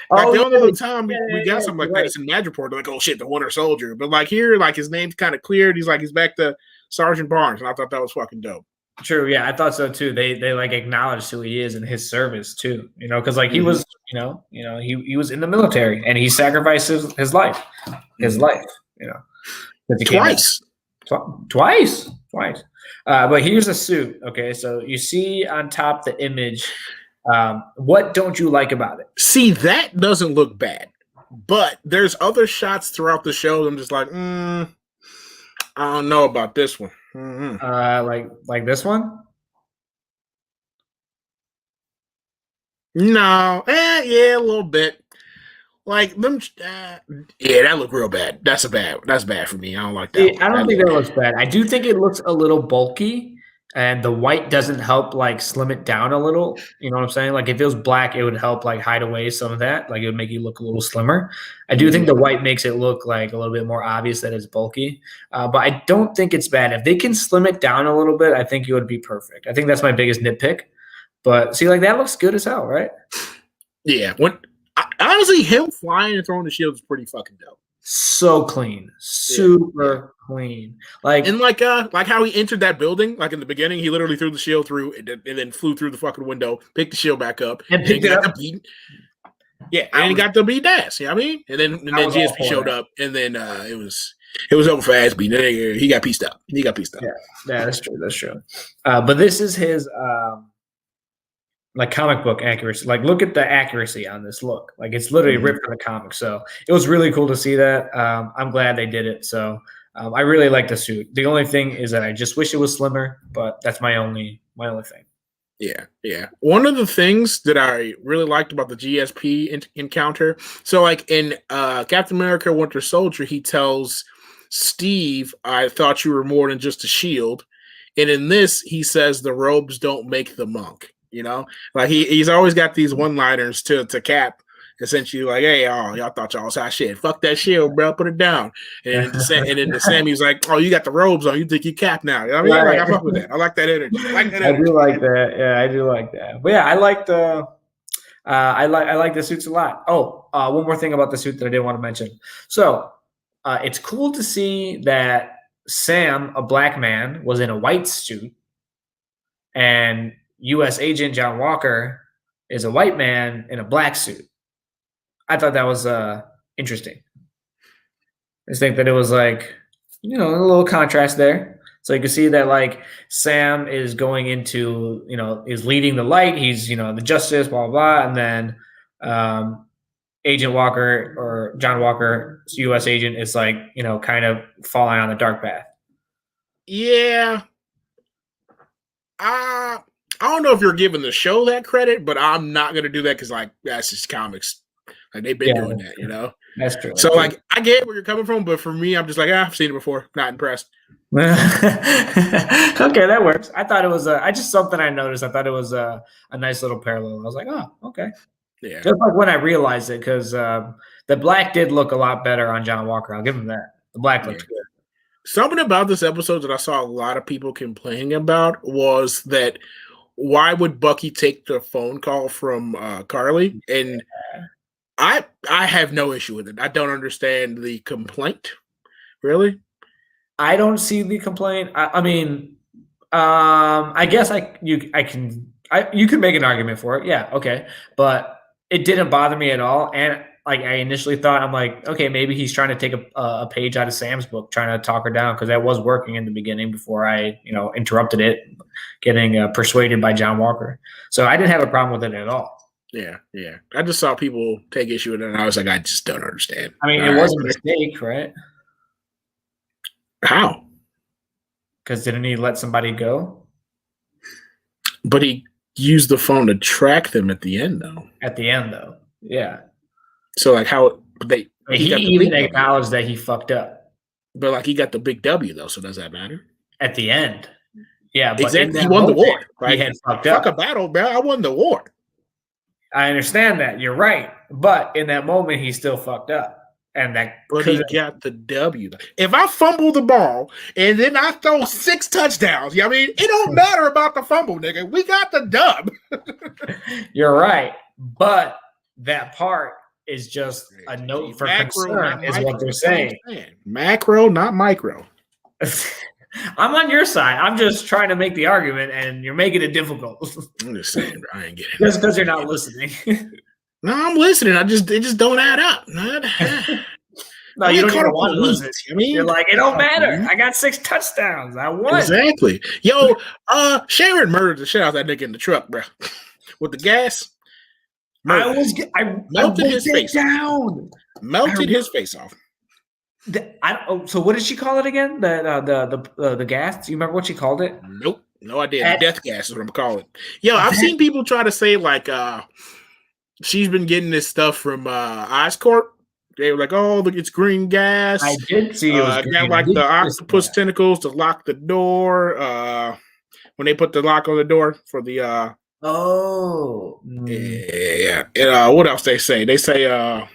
Like the only other time we got something like that, it's in Mad Report. They're like, oh shit, the Winter Soldier. But like here, like his name's kind of cleared. He's back to Sergeant Barnes, and I thought that was fucking dope. True, yeah, I thought so too. They like acknowledged who he is in his service too. Because like he was, he was in the military and he sacrificed his life, Twice. But here's a suit. Okay, so you see on top the image. What don't you like about it? See, that doesn't look bad, but there's other shots throughout the show. I'm just like, I don't know about this one. Mm-hmm. Like this one? No, yeah, a little bit. Like them, that looked real bad. That's bad for me. I don't like that. I don't think that looks bad. I do think it looks a little bulky. And the white doesn't help like slim it down a little. You know what I'm saying? Like if it was black, it would help like hide away some of that. Like it would make you look a little slimmer. I do think the white makes it look like a little bit more obvious that it's bulky. But I don't think it's bad. If they can slim it down a little bit, I think it would be perfect. I think that's my biggest nitpick. But see, like that looks good as hell, right? Yeah. Honestly, him flying and throwing the shield is pretty fucking dope. So clean, super clean. Like how he entered that building. Like in the beginning, he literally threw the shield through and then flew through the fucking window, picked the shield back up, and picked it up. And he got the beat ass. You know what I mean? And then GSP showed up, and then it was over for ass beat. He got pieced up. Yeah, that's true. That's true. But this is his like comic book accuracy. Like look at the accuracy on this look. Like it's literally ripped from the comic. So it was really cool to see that. I'm glad they did it. So I really like the suit. The only thing is that I just wish it was slimmer, but that's my only thing. Yeah. One of the things that I really liked about the GSP encounter, so like in Captain America: Winter Soldier, he tells Steve, "I thought you were more than just a shield," and in this, he says, "The robes don't make the monk." Like he's always got these one-liners to Cap. Essentially, like, hey, y'all thought y'all was hot shit. Fuck that shield, bro. Put it down. And then the Sammy's like, oh, you got the robes on. You think you Cap now? I mean, right. Like, I fuck with that. I like that energy. I do like that. Yeah, I do like that. But yeah, I like the suits a lot. Oh, one more thing about the suit that I didn't want to mention. So it's cool to see that Sam, a black man, was in a white suit, and U.S. agent John Walker is a white man in a black suit. I thought that was interesting. I just think that it was like, a little contrast there. So you can see that like Sam is going into, is leading the light. He's, the justice, blah, blah, blah. And then Agent Walker or John Walker, U.S. agent, is like, kind of falling on the dark path. Yeah. I don't know if you're giving the show that credit, but I'm not going to do that because, like, that's just comics. Like, they've been doing that, That's true. So, like, I get where you're coming from, but for me, I'm just like, I've seen it before. Not impressed. Okay, that works. I thought it was just something I noticed. I thought it was a nice little parallel. I was like, oh, okay. Yeah. Just like when I realized it, because the black did look a lot better on John Walker. I'll give him that. The black looked good. Something about this episode that I saw a lot of people complaining about was that why would Bucky take the phone call from Carly? And I have no issue with it. I don't understand the complaint. Really? I don't see the complaint. I mean, I guess you could make an argument for it. Yeah, okay. But it didn't bother me at all. And like I initially thought, I'm like, okay, maybe he's trying to take a page out of Sam's book, trying to talk her down, because that was working in the beginning before I, interrupted it, getting persuaded by John Walker. So I didn't have a problem with it at all. Yeah. I just saw people take issue with it, and I was like, I just don't understand. I mean, it was a mistake, right? How? Because didn't he let somebody go? But he used the phone to track them at the end, though. Yeah. So, like, how he even acknowledged that he fucked up. But, like, he got the big W, though, so does that matter? At the end. Yeah, but exactly. He won the war. Right? He had fucked up. Fuck a battle, bro. I won the war. I understand that. You're right. But in that moment, he still fucked up. But he got the W. If I fumble the ball and then I throw 6 touchdowns, I mean, it don't matter about the fumble, nigga. We got the dub. You're right. But that part is just a note for concern, is what they're saying. Macro, not micro. I'm on your side. I'm just trying to make the argument, and you're making it difficult. I'm just saying, bro, I ain't getting it. Just because you're not listening. No, I'm listening. It just don't add up. No, you don't even want to listen. I mean, you're like, it don't matter. I got 6 touchdowns. I won. Exactly. Yo, Sharon murdered the shit out of that nigga in the truck, bro. With the gas. I melted his face down. Melted his face off. So what did she call it again? The gas? Do you remember what she called it? Nope. No idea. Death gas is what I'm calling it. Yo, I've seen people try to say like she's been getting this stuff from Oscorp. They were like, "Oh, look, it's green gas." I did see it was got like the octopus tentacles to lock the door. When they put the lock on the door for the yeah. And what else they say? They say the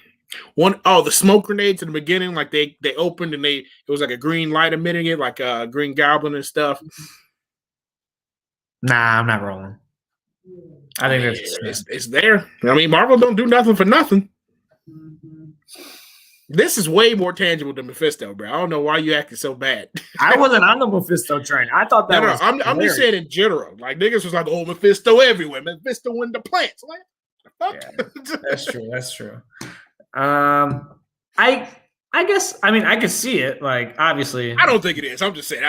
smoke grenades in the beginning, like they opened and it was like a green light emitting it, like a Green Goblin and stuff. Nah, I'm not rolling. I think it's there. I mean, Marvel don't do nothing for nothing. This is way more tangible than Mephisto, bro. I don't know why you acting so bad. I wasn't on the Mephisto train. I thought that was. I'm just saying in general. Like niggas was like, "Oh, Mephisto everywhere. Mephisto in the plants." Like, yeah, that's true. That's true. I guess. I mean, I could see it. Like, obviously, I don't think it is. I'm just saying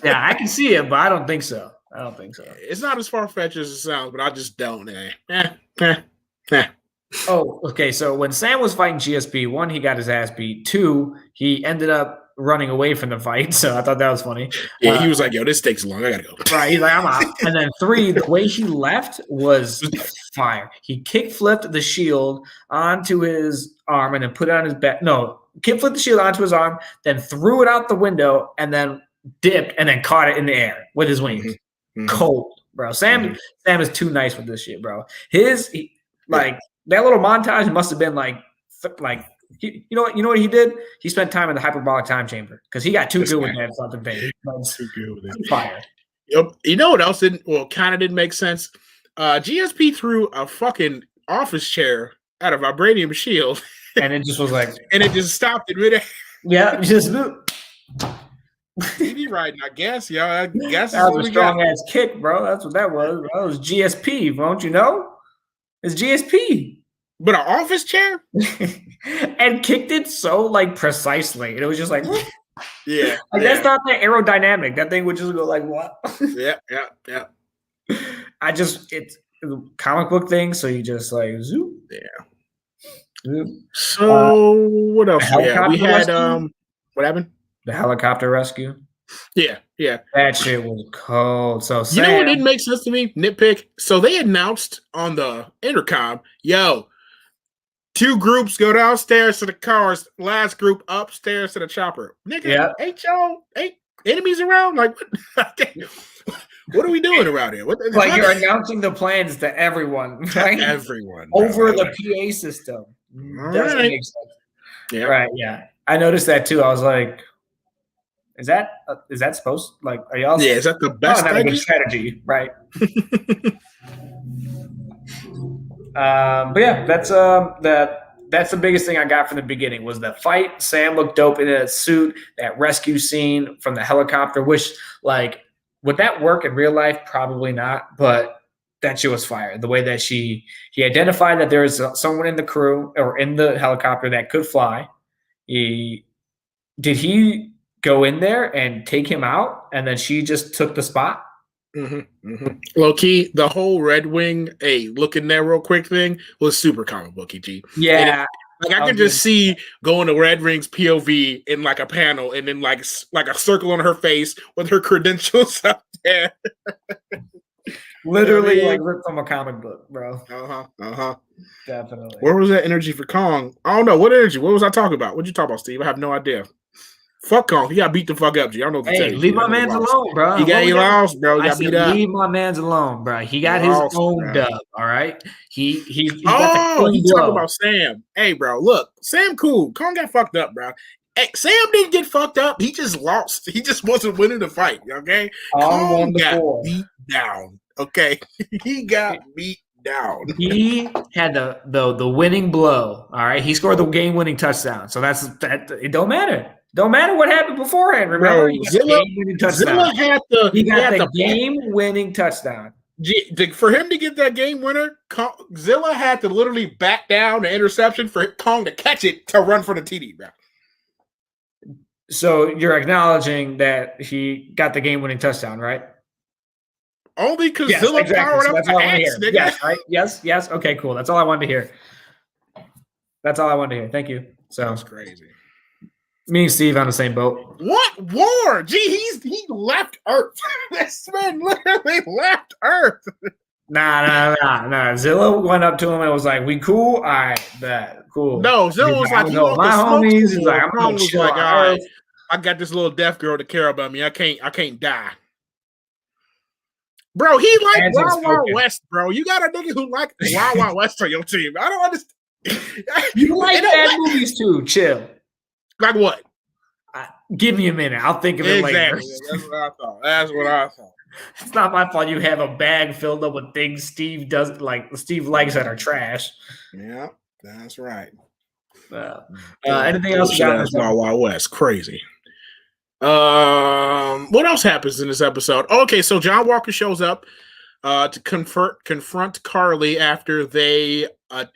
yeah, I can see it, but I don't think so. It's not as far fetched as it sounds, but I just don't. Oh, okay. So when Sam was fighting GSP, 1, he got his ass beat. 2, he ended up running away from the fight. So I thought that was funny. Yeah, he was like, "Yo, this takes long. I gotta go." Right, he's like, "I'm out." And then 3, the way he left was fire. He kick flipped the shield onto his arm and then put it on his back. No, kick flipped the shield onto his arm, then threw it out the window and then dipped and then caught it in the air with his wings. Mm-hmm. Cold, bro. Sam is too nice with this shit, bro. That little montage must have been like. You know what he did? He spent time in the hyperbolic time chamber because he got too good with that fucking thing. Too good with it. Fire. Yep. You know what else kind of didn't make sense? GSP threw a fucking office chair out of vibranium shield, and it just was like, and it just stopped it midair. Yeah, just TV riding, I guess. Yeah, I guess that was a strong ass kick, bro. That's what that was. Bro. That was GSP, don't you know? It's GSP. But an office chair? And kicked it so like precisely. And it was just like, yeah. That's not that aerodynamic. That thing would just go like, what? Yeah. It's a comic book thing, so you just like zoom. Yeah. Zoom. So what else? Yeah, we had what happened? The helicopter rescue. Yeah. That shit was cold. So you know what didn't make sense to me? Nitpick. So they announced on the intercom, yo, 2 groups go downstairs to the cars, last group upstairs to the chopper. Nigga, ain't enemies around? Like, what are we doing around here? Like you're announcing the plans to everyone, right? Everyone. Over the PA system. Doesn't make sense. Yeah. Right, yeah. I noticed that too. I was like, is that supposed like are y'all? Yeah, is that the best good strategy? Right. But yeah, that's the biggest thing I got from the beginning was the fight. Sam looked dope in a suit. That rescue scene from the helicopter, which like would that work in real life? Probably not. But that shit was fire. The way that he identified that there is someone in the crew or in the helicopter that could fly. Did he go in there and take him out, and then she just took the spot? Low key, the whole Red Wing, look in there real quick thing was super comic booky, G. Yeah. I could just see going to Red Wing's POV in like a panel and then like a circle on her face with her credentials up there. Literally like ripped from a comic book, bro. Definitely. Where was that energy for Kong? I don't know. What energy? What was I talking about? What'd you talk about, Steve? I have no idea. Fuck Kong. He got beat the fuck up, G. I don't know what to tell you. Leave my mans alone, bro. He lost, bro. He got beat up. Leave my mans alone, bro. He got his own dub, all right? He talking about Sam. Hey, bro, look. Sam cool. Kong got fucked up, bro. Hey, Sam didn't get fucked up. He just lost. He just wasn't winning the fight, okay? Kong got beat down, okay? He got beat down. He had the winning blow, all right? He scored the game-winning touchdown. So that. It don't matter. Don't matter what happened beforehand. Remember, Zilla had the game-winning touchdown. For him to get that game winner, Zilla had to literally back down the interception for Kong to catch it to run for the TD, bro. So you're acknowledging that he got the game-winning touchdown, right? Only because Zilla powered up the ass, nigga. Yes, right? Yes. Okay, cool. That's all I wanted to hear. Thank you. So that's crazy. Me and Steve on the same boat. What war? Gee, he left Earth. This man literally left Earth. Nah. Zilla went up to him and was like, "We cool? All right, bet. Cool." No, Zilla was like, "My homies." He's like, "I'm gonna chill. All right, I got this little deaf girl to care about me. I can't die." Bro, he like Wild Wild West, bro. You got a nigga who like Wild Wild West on your team. I don't understand. You like bad movies too. Chill. Like what? Give me a minute. I'll think of it later. That's what I thought. It's not my fault you have a bag filled up with things Steve likes that are trash. Yeah, that's right. Anything else you got? Wild Wild West. Crazy. What else happens in this episode? Okay, so John Walker shows up to confront Carly after they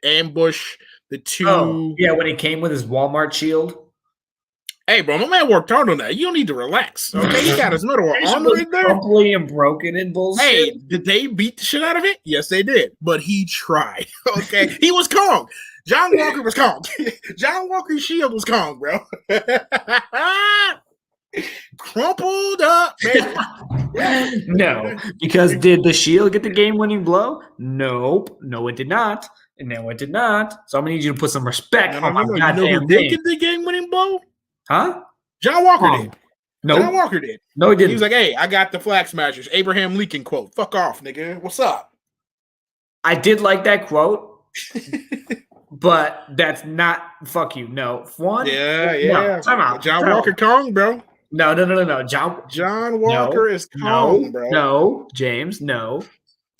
ambush the two. Oh, yeah, when he came with his Walmart shield. Hey, bro, my man worked hard on that. You don't need to relax. Okay, he got his metal armor in there. Crumbly and broken and bullshit. Hey, did they beat the shit out of it? Yes, they did. But he tried. Okay, he was Kong. John Walker was Kong. John Walker's shield was Kong, bro. Crumpled up, man. No, because did the shield get the game-winning blow? Nope. No, it did not. No, it did not. So I'm gonna need you to put some respect on my goddamn name. Did get the game-winning blow? Huh? John Walker did. No, John Walker did. No, he didn't. He was like, "Hey, I got the Flag Smashers." Abraham Lincoln quote. Fuck off, nigga. What's up? I did like that quote, but that's not. Fuck you. No. One. Yeah. No, time out. John Walker Kong, bro. No. John Walker is Kong, bro. No, James. No.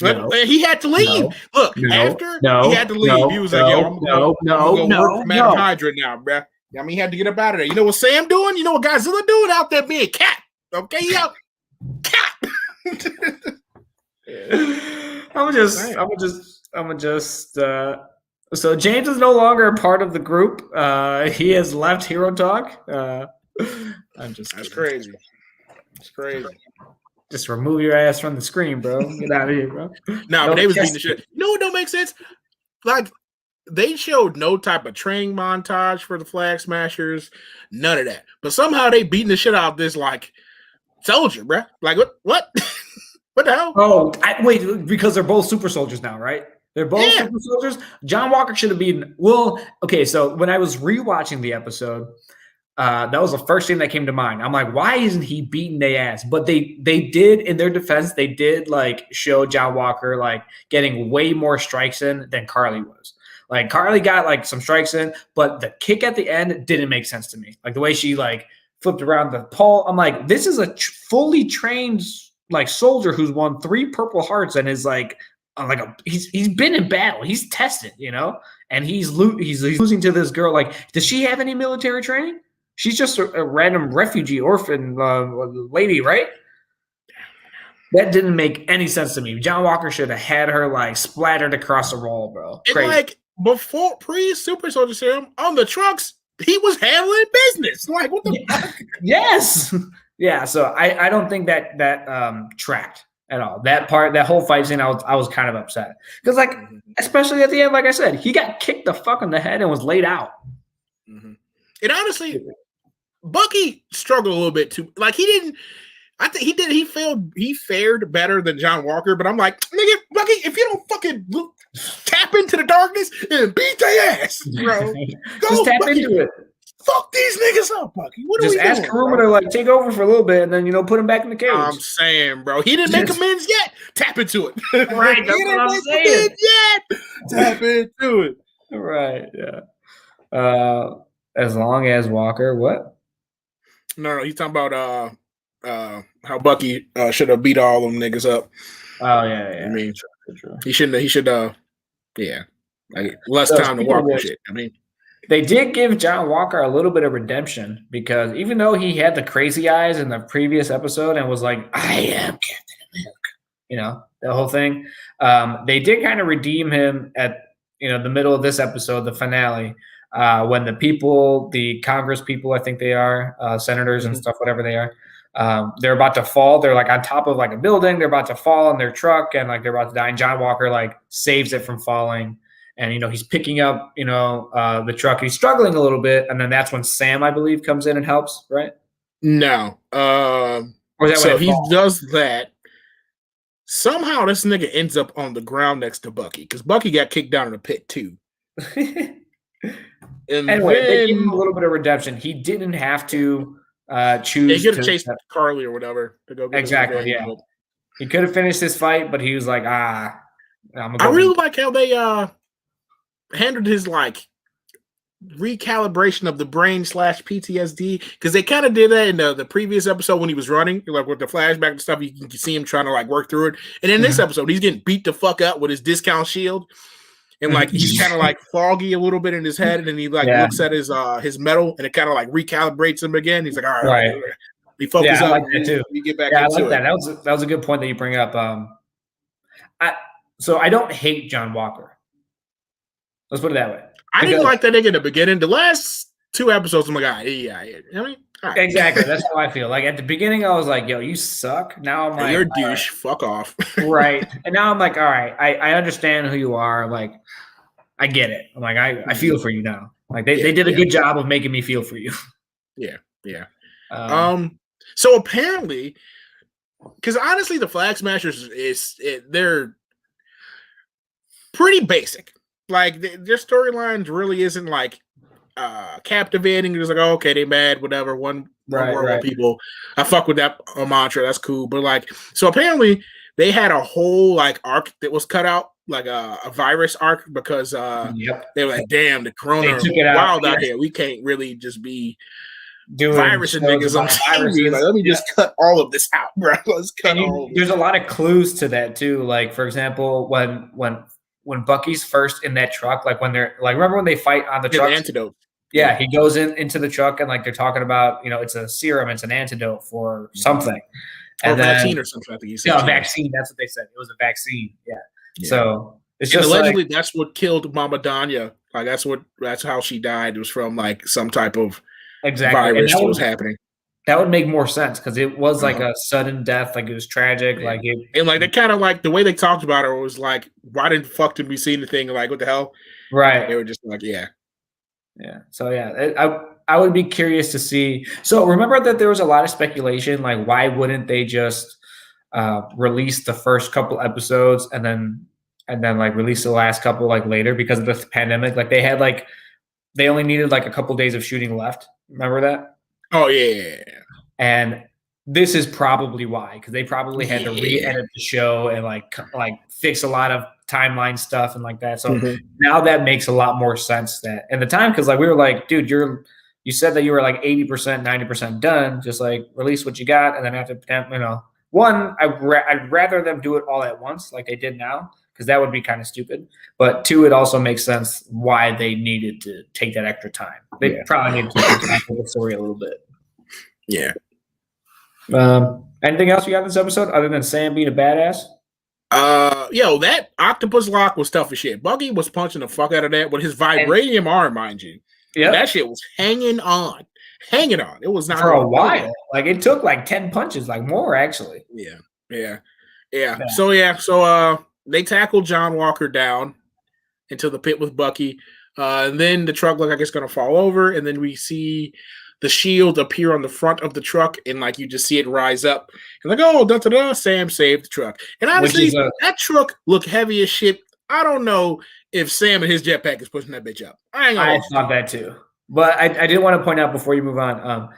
He had to leave. Look, after he had to leave, he was like, "Yo, I'm gonna go work for Madam Hydra now, bro." I mean, he had to get up out of there. You know what Sam doing? You know what Godzilla doing out there being Cap? Okay, Cap. I'm just. So James is no longer a part of the group. He has left Hero Talk. I'm just. That's crazy. It's crazy. Just remove your ass from the screen, bro. Get out of here, bro. But they was beating the shit. No, it don't make sense. Like, they showed no type of training montage for the Flag Smashers. None of that. But somehow they beating the shit out of this, like, soldier, bro. Like, what? What the hell? Oh, wait, because they're both super soldiers now, right? They're both super soldiers. John Walker should have been. Well, okay, so when I was rewatching the episode, that was the first thing that came to mind. I'm like, why isn't he beating their ass? But they did, in their defense, they did like show John Walker like getting way more strikes in than Carly was. Like Carly got like some strikes in, but the kick at the end didn't make sense to me. Like the way she like flipped around the pole. I'm like, this is a fully trained like soldier who's won 3 Purple Hearts and is like he's been in battle. He's tested, you know, and he's losing to this girl. Like, does she have any military training? She's just a random refugee orphan lady, right? That didn't make any sense to me. John Walker should have had her like splattered across the wall, bro. And like before pre-Super Soldier Serum on the trucks, he was handling business. Like, what the fuck? Yes. Yeah. So I don't think that tracked at all. That whole fight scene, I was kind of upset because, like, especially at the end, like I said, he got kicked the fuck in the head and was laid out. Mm-hmm. And honestly, Bucky struggled a little bit too. Like, he didn't. I think he did. He fared better than John Walker. But I'm like, nigga, Bucky, if you don't fucking tap into the darkness and beat their ass, bro, just tap Bucky, into it. Fuck these niggas up, Bucky. What just are we ask doing, Karuma to like take over for a little bit and then put him back in the cage. I'm saying, bro, he didn't make amends yet. Tap into it. Right, that's what I'm saying. Tap into it. Right, yeah. As long as Walker, what? No, he's talking about how Bucky should have beat all them niggas up. Oh yeah. I mean, true. He should like less time to walk and shit. I mean, they did give John Walker a little bit of redemption because even though he had the crazy eyes in the previous episode and was like, I am Captain America, you know, the whole thing, they did kind of redeem him at, the middle of this episode, the finale, when the Congress people, I think they are, senators and stuff, whatever they are, they're about to fall. They're like on top of like a building. They're about to fall in their truck and like they're about to die. And John Walker like saves it from falling. And, he's picking up, the truck. He's struggling a little bit. And then that's when Sam, I believe, comes in and helps, right? No. Or is that so he does that. Somehow this nigga ends up on the ground next to Bucky because Bucky got kicked down in the pit too. Anyway, they gave him a little bit of redemption. He didn't have to choose. They could have chased Carly or whatever to go get exactly. Yeah, he could have finished this fight, but he was like, I really like how they handled his like recalibration of the brain / PTSD because they kind of did that in the previous episode when he was running, like with the flashback and stuff. You can see him trying to like work through it, and in this episode, he's getting beat the fuck up with his discount shield. And like he's kind of like foggy a little bit in his head, and then he like looks at his metal, and it kind of like recalibrates him again. He's like, all right. He focuses up. I like that too. You get back into I like that. it. That was a good point that you bring up. So I don't hate John Walker. Let's put it that way. I didn't like that nigga in the beginning. The last 2 episodes, I'm like, yeah. I mean, right. Exactly. That's how I feel. Like at the beginning, I was like, yo, you suck. Now I'm like, you're a douche. Right. Fuck off. Right. And now I'm like, all right, I understand who you are. Like, I get it. I'm like, I feel for you now. Like they did a good job of making me feel for you. Yeah. So apparently, because honestly, the Flag Smashers they're pretty basic. Like their storylines really isn't like captivating. It's like, oh, okay, they mad, whatever. One world people. I fuck with that mantra. That's cool. But like, so apparently they had a whole like arc that was cut out, like a virus arc, because they were like, damn, the corona wild out here. We can't really just be doing virusing niggas on TV. Like, let me just cut all of this out, bro. Let's cut there's a lot of clues to that too. Like, for example, when Bucky's first in that truck, like when they're like, remember when they fight on the truck? The antidote. Yeah, he goes into the truck and like they're talking about, it's a serum, it's an antidote for something. Or vaccine or something, I think he said. Yeah, vaccine. That's what they said. It was a vaccine. Yeah. So it's just allegedly that's what killed Mama Danya. Like that's how she died. It was from like some type of virus that was happening. That would make more sense because it was like a sudden death, like it was tragic, like it. And like they kind of like the way they talked about it was like, why didn't fuck did we see anything? Like what the hell? Right. They were just like, yeah. So I would be curious to see. So remember that there was a lot of speculation, like why wouldn't they just release the first couple episodes and then like release the last couple like later because of the pandemic? Like they only needed like a couple days of shooting left. Remember that? Oh yeah. And this is probably why, because they probably had to re-edit the show and like fix a lot of timeline stuff and like that. So now that makes a lot more sense that in the time, because like we were like, dude, you said that you were like 80%, 90% done. Just like release what you got, and then after one, I'd rather them do it all at once like they did now, because that would be kind of stupid. But two, it also makes sense why they needed to take that extra time. They probably needed to take the story a little bit. Yeah. Anything else you got in this episode other than Sam being a badass? That octopus lock was tough as shit. Buggy was punching the fuck out of that with his vibranium arm, mind you. Yeah, that shit was hanging on. It was not for a while. Like it took like 10 punches, like more actually. Yeah. So they tackled John Walker down into the pit with Bucky. And then the truck looked like it's gonna fall over, and then we see the shield appear on the front of the truck, and like you just see it rise up, and like, oh, da-da-da, Sam saved the truck. And honestly, that truck looked heavy as shit. I don't know if Sam and his jetpack is pushing that bitch up. I thought that too, but I did want to point out before you move on,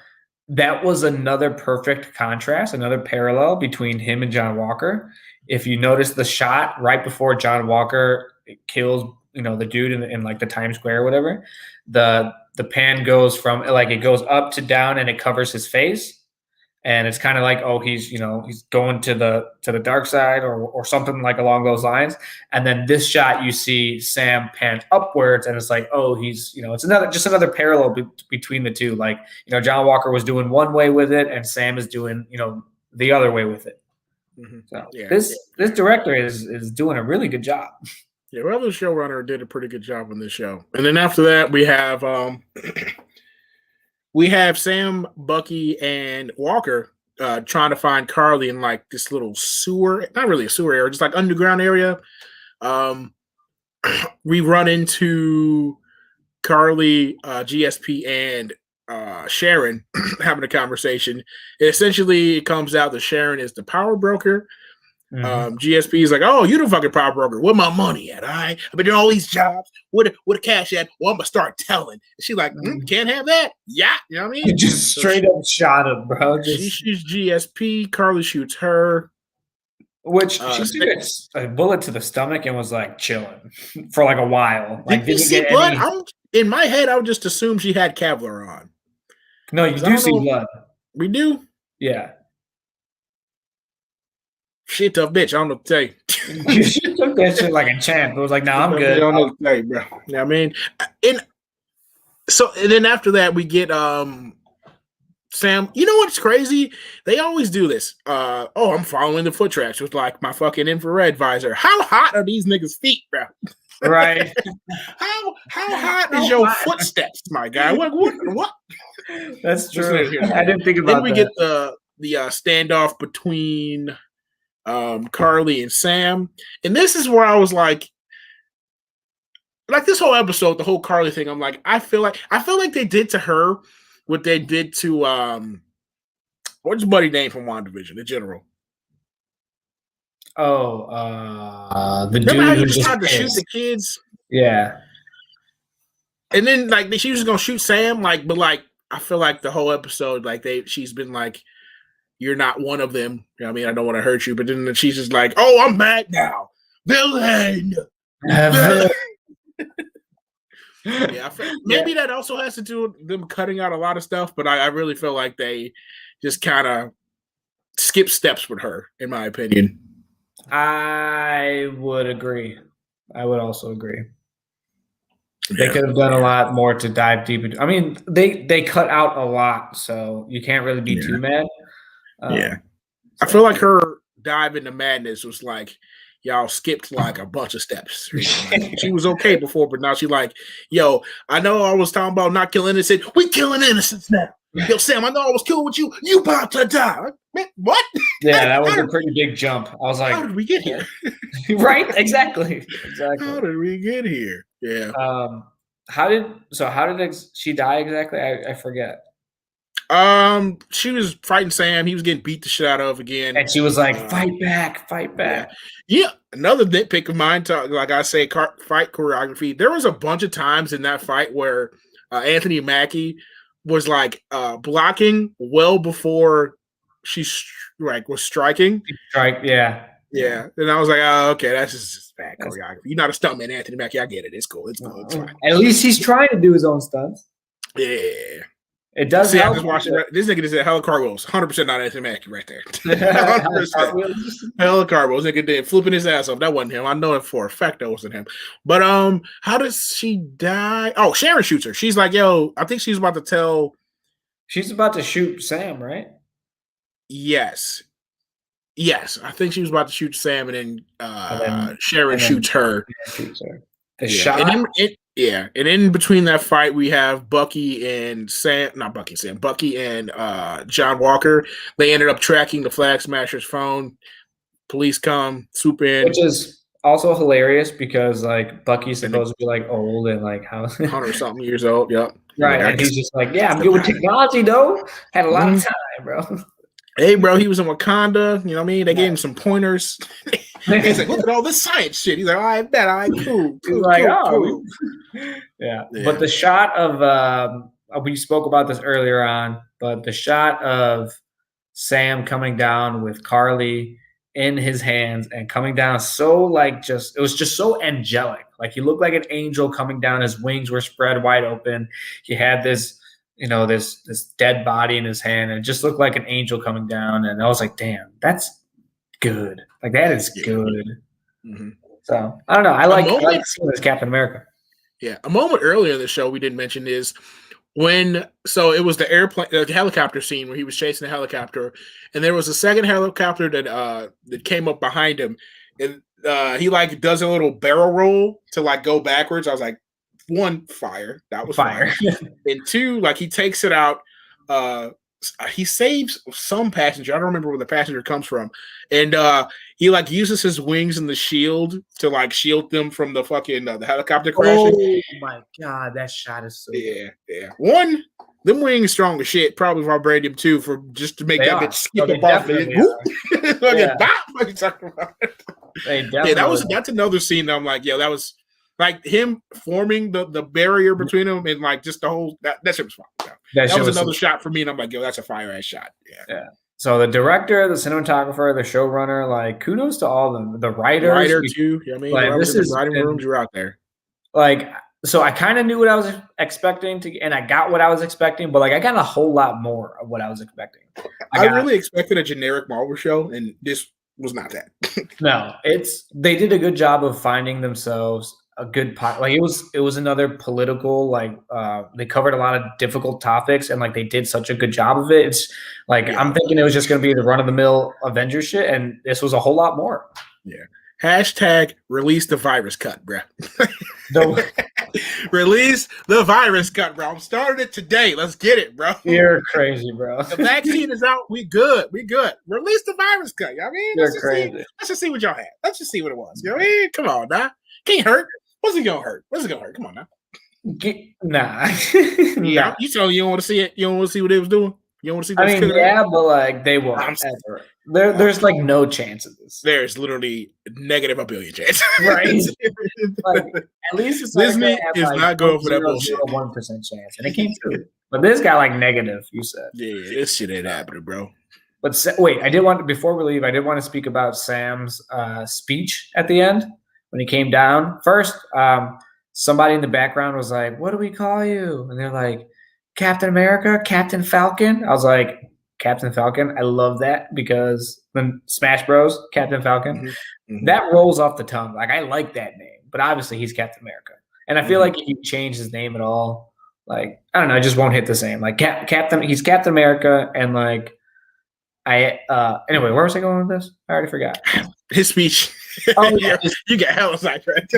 that was another perfect contrast, another parallel between him and John Walker. If you notice the shot right before John Walker kills, the dude in like the Times Square or whatever, the pan goes from like it goes up to down and it covers his face, and it's kind of like, oh, he's going to the dark side or something like along those lines. And then this shot you see Sam pan upwards, and it's like, oh, he's it's another parallel between the two. Like John Walker was doing one way with it, and Sam is doing the other way with it. So this director is doing a really good job. Yeah, well, the showrunner did a pretty good job on this show. And then after that, we have Sam, Bucky, and Walker trying to find Carly in like this little sewer, not really a sewer area, just like underground area. We run into Carly, GSP, and Sharon having a conversation. Essentially, it comes out that Sharon is the power broker. GSP is like, oh, you the fucking power broker. Where my money at? I've been doing all these jobs. Where the cash at? Well, I'm gonna start telling. And she's like, can't have that. Yeah, you know what I mean? Just straight up shot him, bro. She shoots GSP. Carly shoots her. Which she took a bullet to the stomach and was like chilling for like a while. Like, did you see blood? In my head, I would just assume she had Kevlar on. No, you do see blood. We do? Yeah. Shit, tough bitch. I don't know what to tell you. You took that shit like a champ. It was like, I'm good. I don't know what to tell you, bro. You know what I mean? And then after that, we get Sam. You know what's crazy? They always do this. I'm following the foot tracks with like my fucking infrared visor. How hot are these niggas' feet, bro? Right. How How hot is your footsteps, my guy? What? That's true. I didn't think about that. Then we get the standoff between Carly and Sam, and this is where I was like this whole episode, the whole Carly thing. I'm like, I feel like they did to her what they did to what's his buddy name from WandaVision, the general. Oh, the remember dude how who he just tried to shoot the kids? Yeah. And then she was just gonna shoot Sam, but I feel like the whole episode, she's been like, you're not one of them. You know what I mean? I don't want to hurt you, but then she's just like, oh, I'm mad now. Villain. Yeah, maybe that also has to do with them cutting out a lot of stuff, but I really feel like they just kind of skip steps with her, in my opinion. I would agree. I would also agree. They could have done a lot more to dive deep into. I mean, they cut out a lot, so you can't really be too mad. I feel like her dive into madness was like, y'all skipped a bunch of steps. She was okay before, but now she's like, yo, I know I was talking about not killing innocent. We killing innocents now. Yo, Sam, I know I was cool with you. You about to die. Man, what? Yeah, that was a pretty big jump. I was like, how did we get here? Right? Exactly. How did we get here? Yeah. How did she die exactly? I forget. She was fighting Sam. He was getting beat the shit out of again. And she was like, fight back. Yeah. Another nitpick of mine, like I say, fight choreography. There was a bunch of times in that fight where Anthony Mackie was blocking well before she was striking. Yeah. And I was like, oh, okay, that's just bad choreography. You're not a stuntman, Anthony Mackie. I get it. It's cool. It's fine. At least he's trying to do his own stunts. Yeah. It does help. I'm just watching this nigga just said hella cartwheels. 100% not Anthony Mackie right there. 100%. Hella cartwheels. Nigga did flipping his ass off. That wasn't him. I know it for a fact that wasn't him. But how does she die? Oh, Sharon shoots her. She's like, yo, I think she's about to tell. She's about to shoot Sam, right? Yes. I think she was about to shoot Sam, and then Sharon shoots her. The shot. And in between that fight, we have Bucky and John Walker. They ended up tracking the Flag Smasher's phone. Police come, swoop in. Which is also hilarious because Bucky's supposed to be old and how 100-something years old. Yep. Right. And he's just I'm good with technology though. Had a lot of time, bro. Hey, bro, he was in Wakanda. You know what I mean? They gave him some pointers. He's like, look at all this science shit. He's like, I bet I cool. Cool. Yeah. But the shot of we spoke about this earlier on, but the shot of Sam coming down with Carly in his hands and coming down so it was just so angelic. He looked like an angel coming down. His wings were spread wide open. He had this this dead body in his hand, and it just looked like an angel coming down. And I was like, damn, that's good. That is good. Mm-hmm. So I don't know. I like seeing this Captain America. Yeah. A moment earlier in the show we didn't mention is it was the helicopter scene where he was chasing the helicopter, and there was a second helicopter that came up behind him, and he does a little barrel roll to go backwards. I was like, one, fire. That was fire. And two, he takes it out. He saves some passenger. I don't remember where the passenger comes from. And he uses his wings and the shield to shield them from the fucking the helicopter crashing. Oh my god, that shot is so good. Yeah. One, them wings strong as shit. Probably vibranium too, for just to make that bitch skip up off it. That's another scene that I'm like, that was him forming the barrier between them, and just the whole that shit was fun. That was another shot for me, and I'm like, that's a fire ass shot. Yeah. So the director, the cinematographer, the showrunner, kudos to all of them. The writer too. You know what I mean? This is writing rooms are out there. So I kind of knew what I was expecting and I got what I was expecting, but I got a whole lot more of what I was expecting. I really expected a generic Marvel show, and this was not that. No, they did a good job of finding themselves a good pot. It was another political, they covered a lot of difficult topics, and they did such a good job of it. It's I'm thinking it was just going to be the run-of-the-mill Avengers shit, and this was a whole lot more. Yeah. # release the virus cut, bruh. Release the virus cut, bro. I'm starting it today. Let's get it, bro. You're crazy, bro. The vaccine is out. We good. Release the virus cut. You know what I mean? You're crazy. Let's just see what y'all had. Let's just see what it was. You know what I mean? Come on, now. Can't hurt. What's it gonna hurt? Come on now. Nah. Yeah, you told you don't want to see it. You don't want to see what it was doing. You don't want to see. I mean, yeah, but like they won't. There's like no chance of this. There's literally negative a billion chance. Right. Like, at least it's Disney is like not going for that bullshit. 1% chance, and it came through. But this got like negative. You said. Yeah, this shit ain't happening, bro. But wait, before we leave, I did want to speak about Sam's speech at the end when he came down. First, somebody in the background was like, "What do we call you?" And they're like, "Captain America, Captain Falcon." I was like, "Captain Falcon." I love that because when Smash Bros, Captain Falcon, that rolls off the tongue. Like I like that name, but obviously he's Captain America, and I feel like if you change his name at all, like I don't know, it just won't hit the same. Like Captain, he's Captain America, and like anyway, where was I going with this? I already forgot. His speech. Oh, yeah. You get hella sidetracked.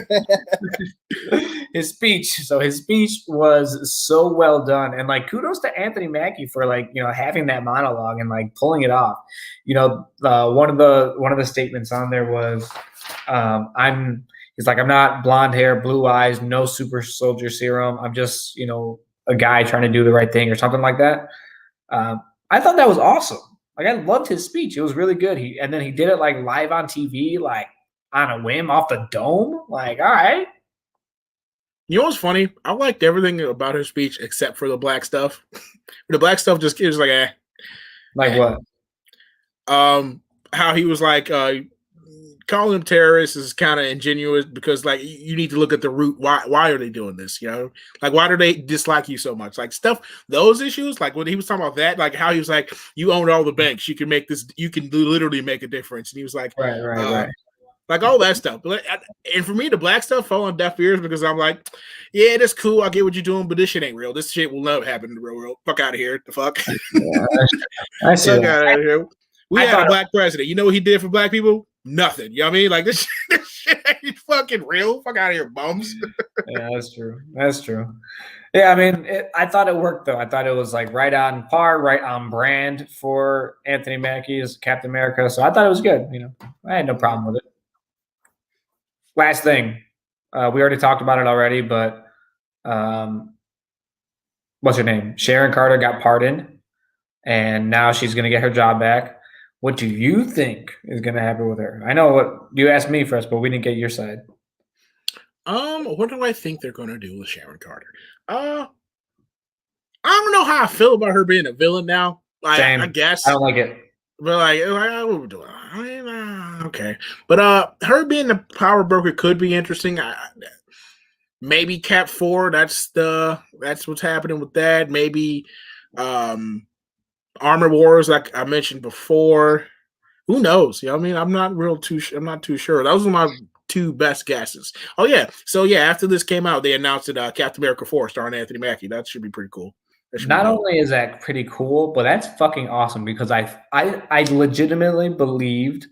His speech. So his speech was so well done, and like kudos to Anthony Mackie for like having that monologue and like pulling it off. One of the statements on there was, he's like, I'm not blonde hair, blue eyes, no super soldier serum. I'm just a guy trying to do the right thing or something like that. I thought that was awesome. Like I loved his speech. It was really good. He did it like live on TV, like on a whim off the dome. Like, all right. You know what's funny? I liked everything about his speech except for the black stuff. The black stuff just is like, eh. Like what? How he was like, calling them terrorists is kind of ingenuous because like you need to look at the root. Why are they doing this? Like why do they dislike you so much? Like stuff, those issues, like when he was talking about that, like how he was like, you own all the banks, you can make this, you can literally make a difference. And he was like, right. Like all that stuff. And for me, the black stuff fell on deaf ears because I'm like, yeah, that's cool. I get what you're doing, but this shit ain't real. This shit will never happen in the real world. Fuck out of here. The fuck? Yeah, I see. Fuck out of here. We had a black president. You know what he did for black people? Nothing. You know what I mean? Like this shit ain't fucking real. Fuck out of here, bums. Yeah, that's true. Yeah, I mean, I thought it worked though. I thought it was like right on par, right on brand for Anthony Mackie as Captain America. So I thought it was good. I had no problem with it. Last thing, we already talked about it already, but what's her name? Sharon Carter got pardoned, and now she's going to get her job back. What do you think is going to happen with her? I know what you asked me first, but we didn't get your side. What do I think they're going to do with Sharon Carter? I don't know how I feel about her being a villain now. Like, I guess I don't like it. But like, what we doing? Okay, but her being the power broker could be interesting. Maybe Cap 4. That's what's happening with that. Maybe Armor Wars, like I mentioned before. Who knows? I mean, I'm not too sure. Those are my two best guesses. Oh yeah, so yeah, after this came out, they announced that Captain America 4 starring Anthony Mackie. That should be pretty cool. Not only is that pretty cool, but that's fucking awesome because I legitimately believed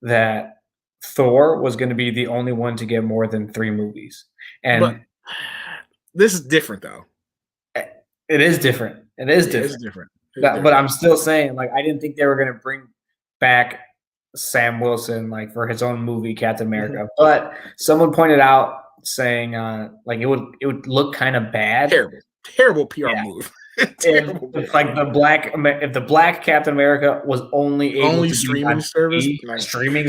that Thor was going to be the only one to get more than 3 movies. But this is different though. It is different. It's different. But I'm still saying, like, I didn't think they were going to bring back Sam Wilson like for his own movie Captain America. Mm-hmm. But someone pointed out saying like it would look kind of bad. Terrible PR move. Like if the black Captain America was only able to streaming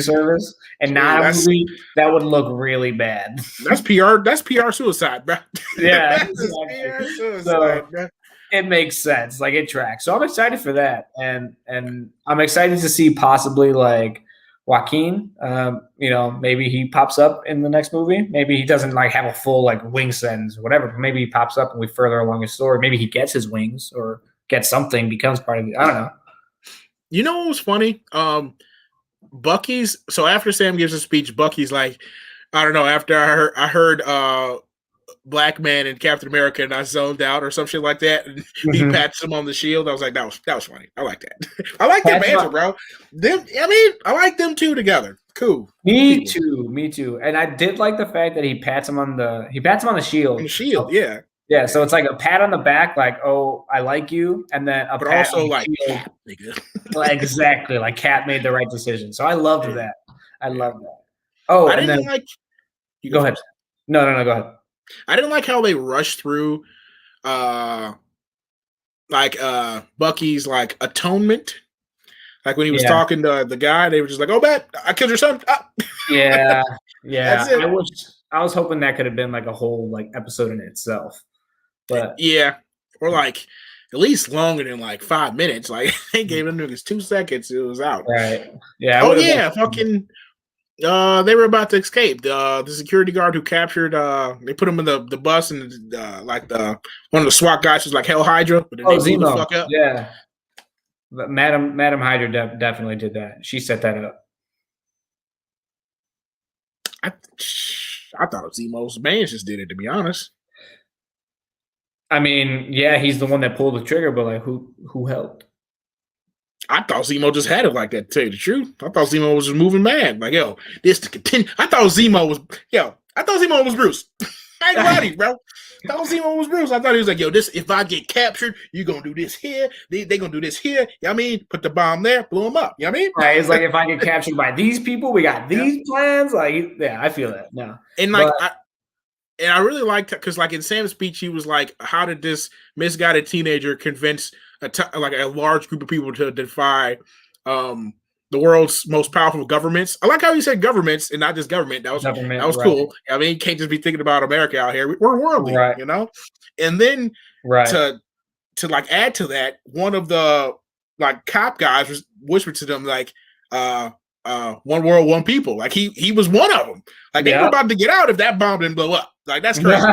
service and not a movie, that would look really bad. That's PR suicide, bro. Yeah, PR suicide, bro. It makes sense. Like it tracks. So I'm excited for that, and I'm excited to see possibly like Joaquin. Maybe he pops up in the next movie. Maybe he doesn't like have a full like wing sentence or whatever. But maybe he pops up and we further along his story. Maybe he gets his wings or gets something, becomes part of it. I don't know. You know what was funny? Bucky's. So after Sam gives a speech, Bucky's like, I don't know. After I heard Black Man and Captain America, and I zoned out or some shit like that. And he pats him on the shield. I was like, that was funny. I like that. I like their banter, bro. I like them two together. Cool. Me too. And I did like the fact that he pats him on the shield. On the shield, yeah. Yeah, so it's like a pat on the back, like, oh, I like you, and then a but pat also on the like shield. Cap, nigga. Exactly, like Cat made the right decision. So I loved that. I loved that. Oh, I and didn't then like. Go ahead. No, go ahead. I didn't like how they rushed through, Bucky's like atonement. Like when he was talking to the guy, they were just like, "Oh, man, I killed your son." Ah. Yeah. That's it. I was hoping that could have been like a whole like episode in itself, but yeah, or like at least longer than like 5 minutes. Like they gave them niggas 2 seconds, it was out. Right. Yeah. Oh yeah, fucking. They were about to escape. The security guard who captured. They put him in the bus, and one of the SWAT guys was like Hell Hydra. But then they blew the fuck up. Yeah. But Madam Hydra definitely did that. She set that up. I thought it was Zemo's man just did it, to be honest. I mean, yeah, he's the one that pulled the trigger, but like, who helped? I thought Zemo just had it like that, to tell you the truth. I thought Zemo was just moving mad. Like, yo, this to continue. I thought Zemo was Bruce. I ain't gonna lie to you, bro. I thought Zemo was Bruce. I thought he was like, yo, this, if I get captured, you gonna do this here. They gonna do this here. You know what I mean? Put the bomb there, blow him up. You know what I mean? Right. It's like, if I get captured by these people, we got these plans. Like, yeah, I feel that. No. And like, I really liked because like in Sam's speech, he was like, how did this misguided teenager convince a large group of people to defy the world's most powerful governments? I like how he said governments and not just government. That was right. Cool. I mean, you can't just be thinking about America out here. We're worldly, right. You know? And then to like add to that, one of the like cop guys was whispered to them like, one world, one people. Like he was one of them. Like they were about to get out if that bomb didn't blow up. Like that's crazy.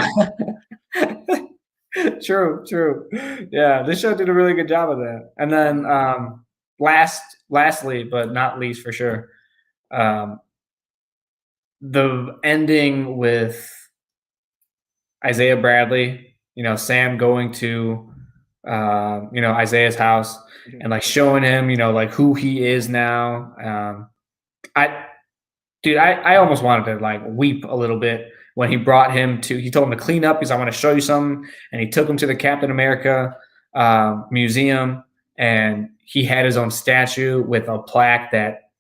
True. Yeah, this show did a really good job of that. And then lastly, but not least for sure, the ending with Isaiah Bradley, Sam going to Isaiah's house and like showing him, like who he is now. I almost wanted to like weep a little bit when he brought him he told him to clean up because I want to show you something. And he took him to the Captain America museum, and he had his own statue with a plaque that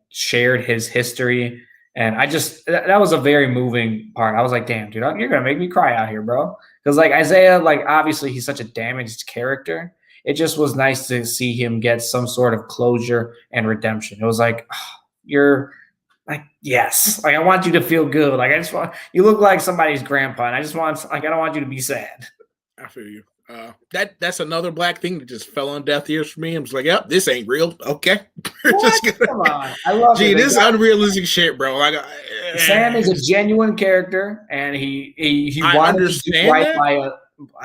shared his history. And that was a very moving part. I was like, damn, dude, you're going to make me cry out here, bro. Because like Isaiah, like obviously he's such a damaged character. It just was nice to see him get some sort of closure and redemption. It was like, you're like, yes, like I want you to feel good. Like you look like somebody's grandpa, and I don't want you to be sad. I feel you. That's another black thing that just fell on deaf ears for me. I'm just like, yep, this ain't real. Okay. Come on. I love it. This is unrealistic shit, bro. Like Sam is a genuine character, and he wanted to do right by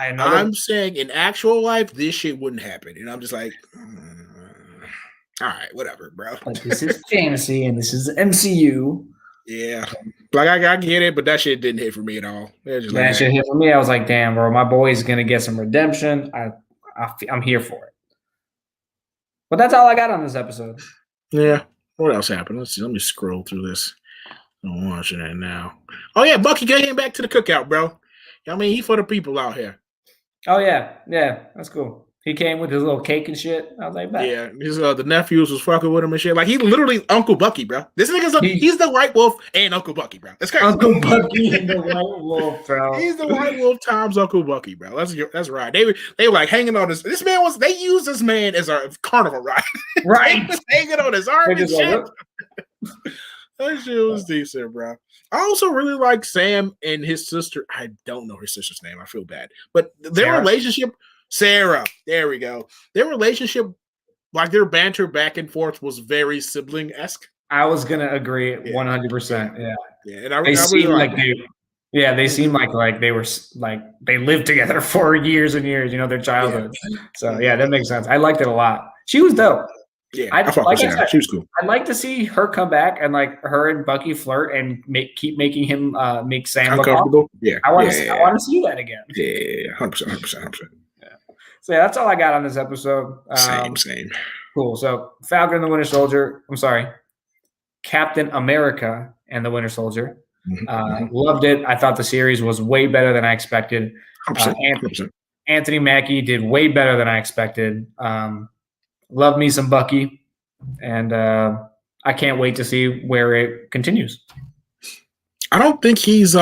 another. I'm saying in actual life, this shit wouldn't happen. And I'm just like, all right, whatever, bro. Like, this is fantasy, and this is MCU. Yeah, like I get it, but that shit didn't hit for me at all. That shit hit for me. I was like, damn, bro, my boy's gonna get some redemption. I'm here for it. But that's all I got on this episode. Yeah. What else happened? Let's see. Let me scroll through this. I'm watching it now. Oh yeah, Bucky came back to the cookout, bro. I mean, he for the people out here. Oh yeah, that's cool. He came with his little cake and shit. I was like, back. Yeah, his the nephews was fucking with him and shit. Like he literally Uncle Bucky, bro. This nigga's he's the White Wolf and Uncle Bucky, bro. That's crazy. Uncle Bucky and the White Wolf, bro. He's the White Wolf times Uncle Bucky, bro. That's right. They were like hanging on this. They used this man as a carnival ride. Right. Hanging on his arm and shit. That shit was decent, bro. I also really like Sam and his sister. I don't know her sister's name. I feel bad, but their relationship. Sarah, there we go. Their relationship, like their banter back and forth, was very sibling-esque. I was gonna agree 100%. Yeah, and they seem like they seem like they were like they lived together for years and years. Their childhood. Yeah. So yeah, that makes sense. I liked it a lot. She was dope. Yeah, I said, she was cool. I'd like to see her come back and like her and Bucky flirt and keep making him make Sam uncomfortable. Yeah, I want to see that again. Yeah, 100%. So yeah, that's all I got on this episode. Same. Cool. So Falcon and the Winter Soldier. I'm sorry. Captain America and the Winter Soldier. Loved it. I thought the series was way better than I expected. 100%. Anthony Mackie did way better than I expected. Love me some Bucky, and I can't wait to see where it continues. I don't think he's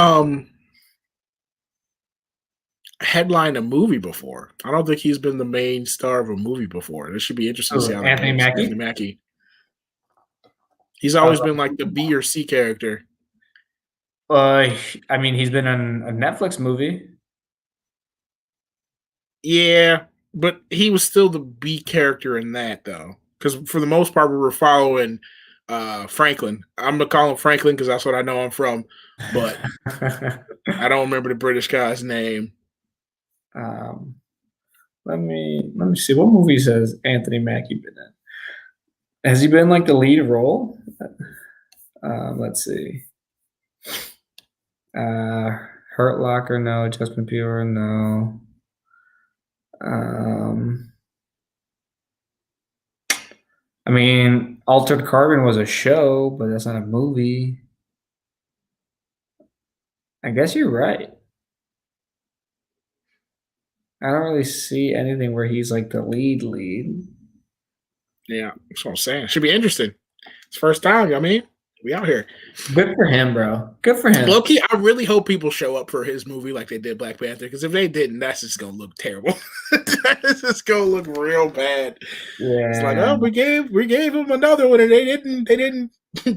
headlined a movie before. I don't think he's been the main star of a movie before. This should be interesting to see how Anthony Mackie. Anthony Mackie. He's always been like the B or C character. I mean, he's been in a Netflix movie. Yeah, but he was still the B character in that, though. Because for the most part, we were following Franklin. I'm going to call him Franklin because that's what I know him from. But I don't remember the British guy's name. Let me see. What movies has Anthony Mackie been in? Has he been like the lead role? Let's see. Hurt Locker, no. Just Pure, no. I mean, Altered Carbon was a show, but that's not a movie. I guess you're right. I don't really see anything where he's like the lead. Yeah, that's what I'm saying. Should be interesting. It's first time, I mean. We out here. Good for him, bro. Good for him. Low-key, I really hope people show up for his movie like they did Black Panther, because if they didn't, that's just gonna look terrible. That's just gonna look real bad. Yeah. It's like, oh, we gave him another one and they didn't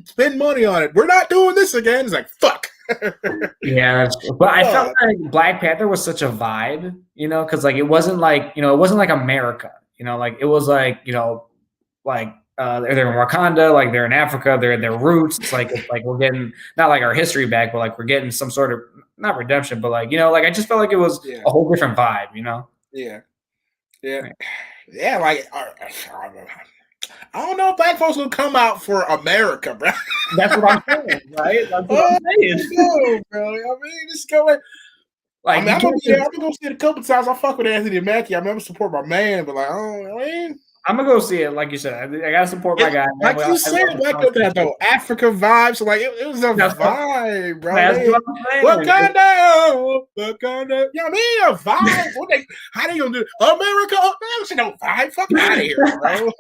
spend money on it. We're not doing this again. It's like, fuck. Yeah, but I felt like Black Panther was such a vibe, because like it wasn't like America, like it was like, like they're in Wakanda, like they're in Africa, they're in their roots. It's like we're getting not like our history back, but like we're getting some sort of not redemption, but like like I just felt like it was a whole different vibe, Yeah. Like I don't know if black folks will come out for America, bro. That's what I'm saying, right? That's what I'm saying. Go, bro. I mean, just go in. Like, I'm gonna go see it a couple times. I fuck with Anthony Mackie. I remember support my man, but like, I'm gonna go see it, like you said. I gotta support my guy. Like you said, like that though, Africa vibes. So like it was a vibe, bro. Wakanda. You know what I mean? A vibe. How they gonna do it? America? That was no vibe. Fuck out of here, bro.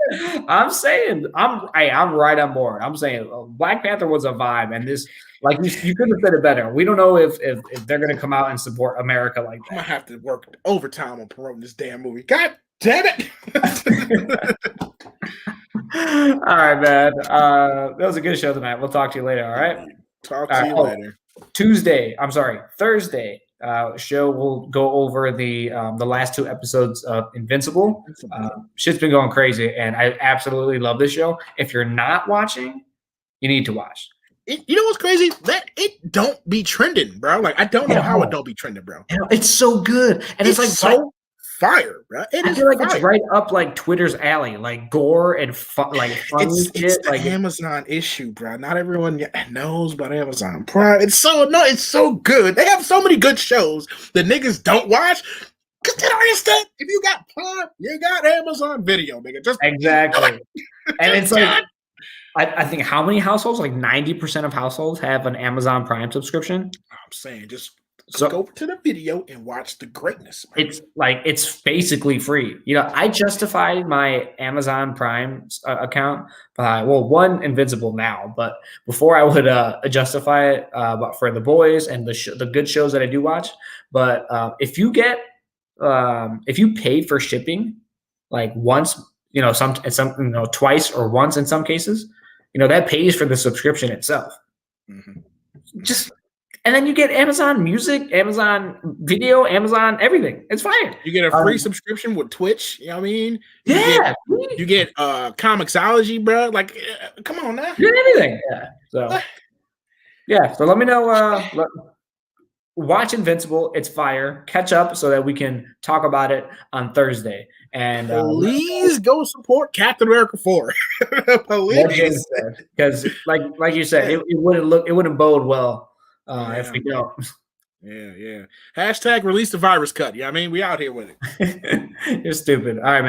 I'm saying, I'm right on board. I'm saying Black Panther was a vibe, and this, like you could have said it better. We don't know if they're gonna come out and support America like that. I'm gonna have to work overtime on promoting this damn movie. God damn it. All right, man. That was a good show tonight. We'll talk to you later. All right. Talk to you later. Thursday. Show will go over the last 2 episodes of Invincible. Shit's been going crazy, and I absolutely love this show. If you're not watching, you need to watch. You know what's crazy? That it don't be trending, bro. Like I don't know how it don't be trending, bro. It's so good, and it's like so fire, bro. I feel like it's right up like Twitter's alley, like gore and funny shit. It's like Amazon issue, bro. Not everyone knows about Amazon Prime. It's so good. They have so many good shows that niggas don't watch. Cause they don't understand. If you got Prime, you got Amazon Video, nigga. Just exactly. And it's like I think how many households? Like 90% of households have an Amazon Prime subscription. I'm saying just go to the video and watch the greatness. Man. It's basically free. I justified my Amazon Prime account by one Invincible now, but before I would justify it but for The Boys and the good shows that I do watch. But if you pay for shipping like once, twice or once in some cases, that pays for the subscription itself. Mm-hmm. And then you get Amazon Music, Amazon Video, Amazon everything. It's fire. You get a free subscription with Twitch. You know what I mean? You get Comixology, bro. Like, come on now. You get anything. Yeah. So let me know. Watch Invincible. It's fire. Catch up so that we can talk about it on Thursday. And please go support Captain America 4. Please, because like you said, it wouldn't bode well if we don't. Yeah. Hashtag release the virus cut. Yeah, I mean, we out here with it. You're stupid. All right, man.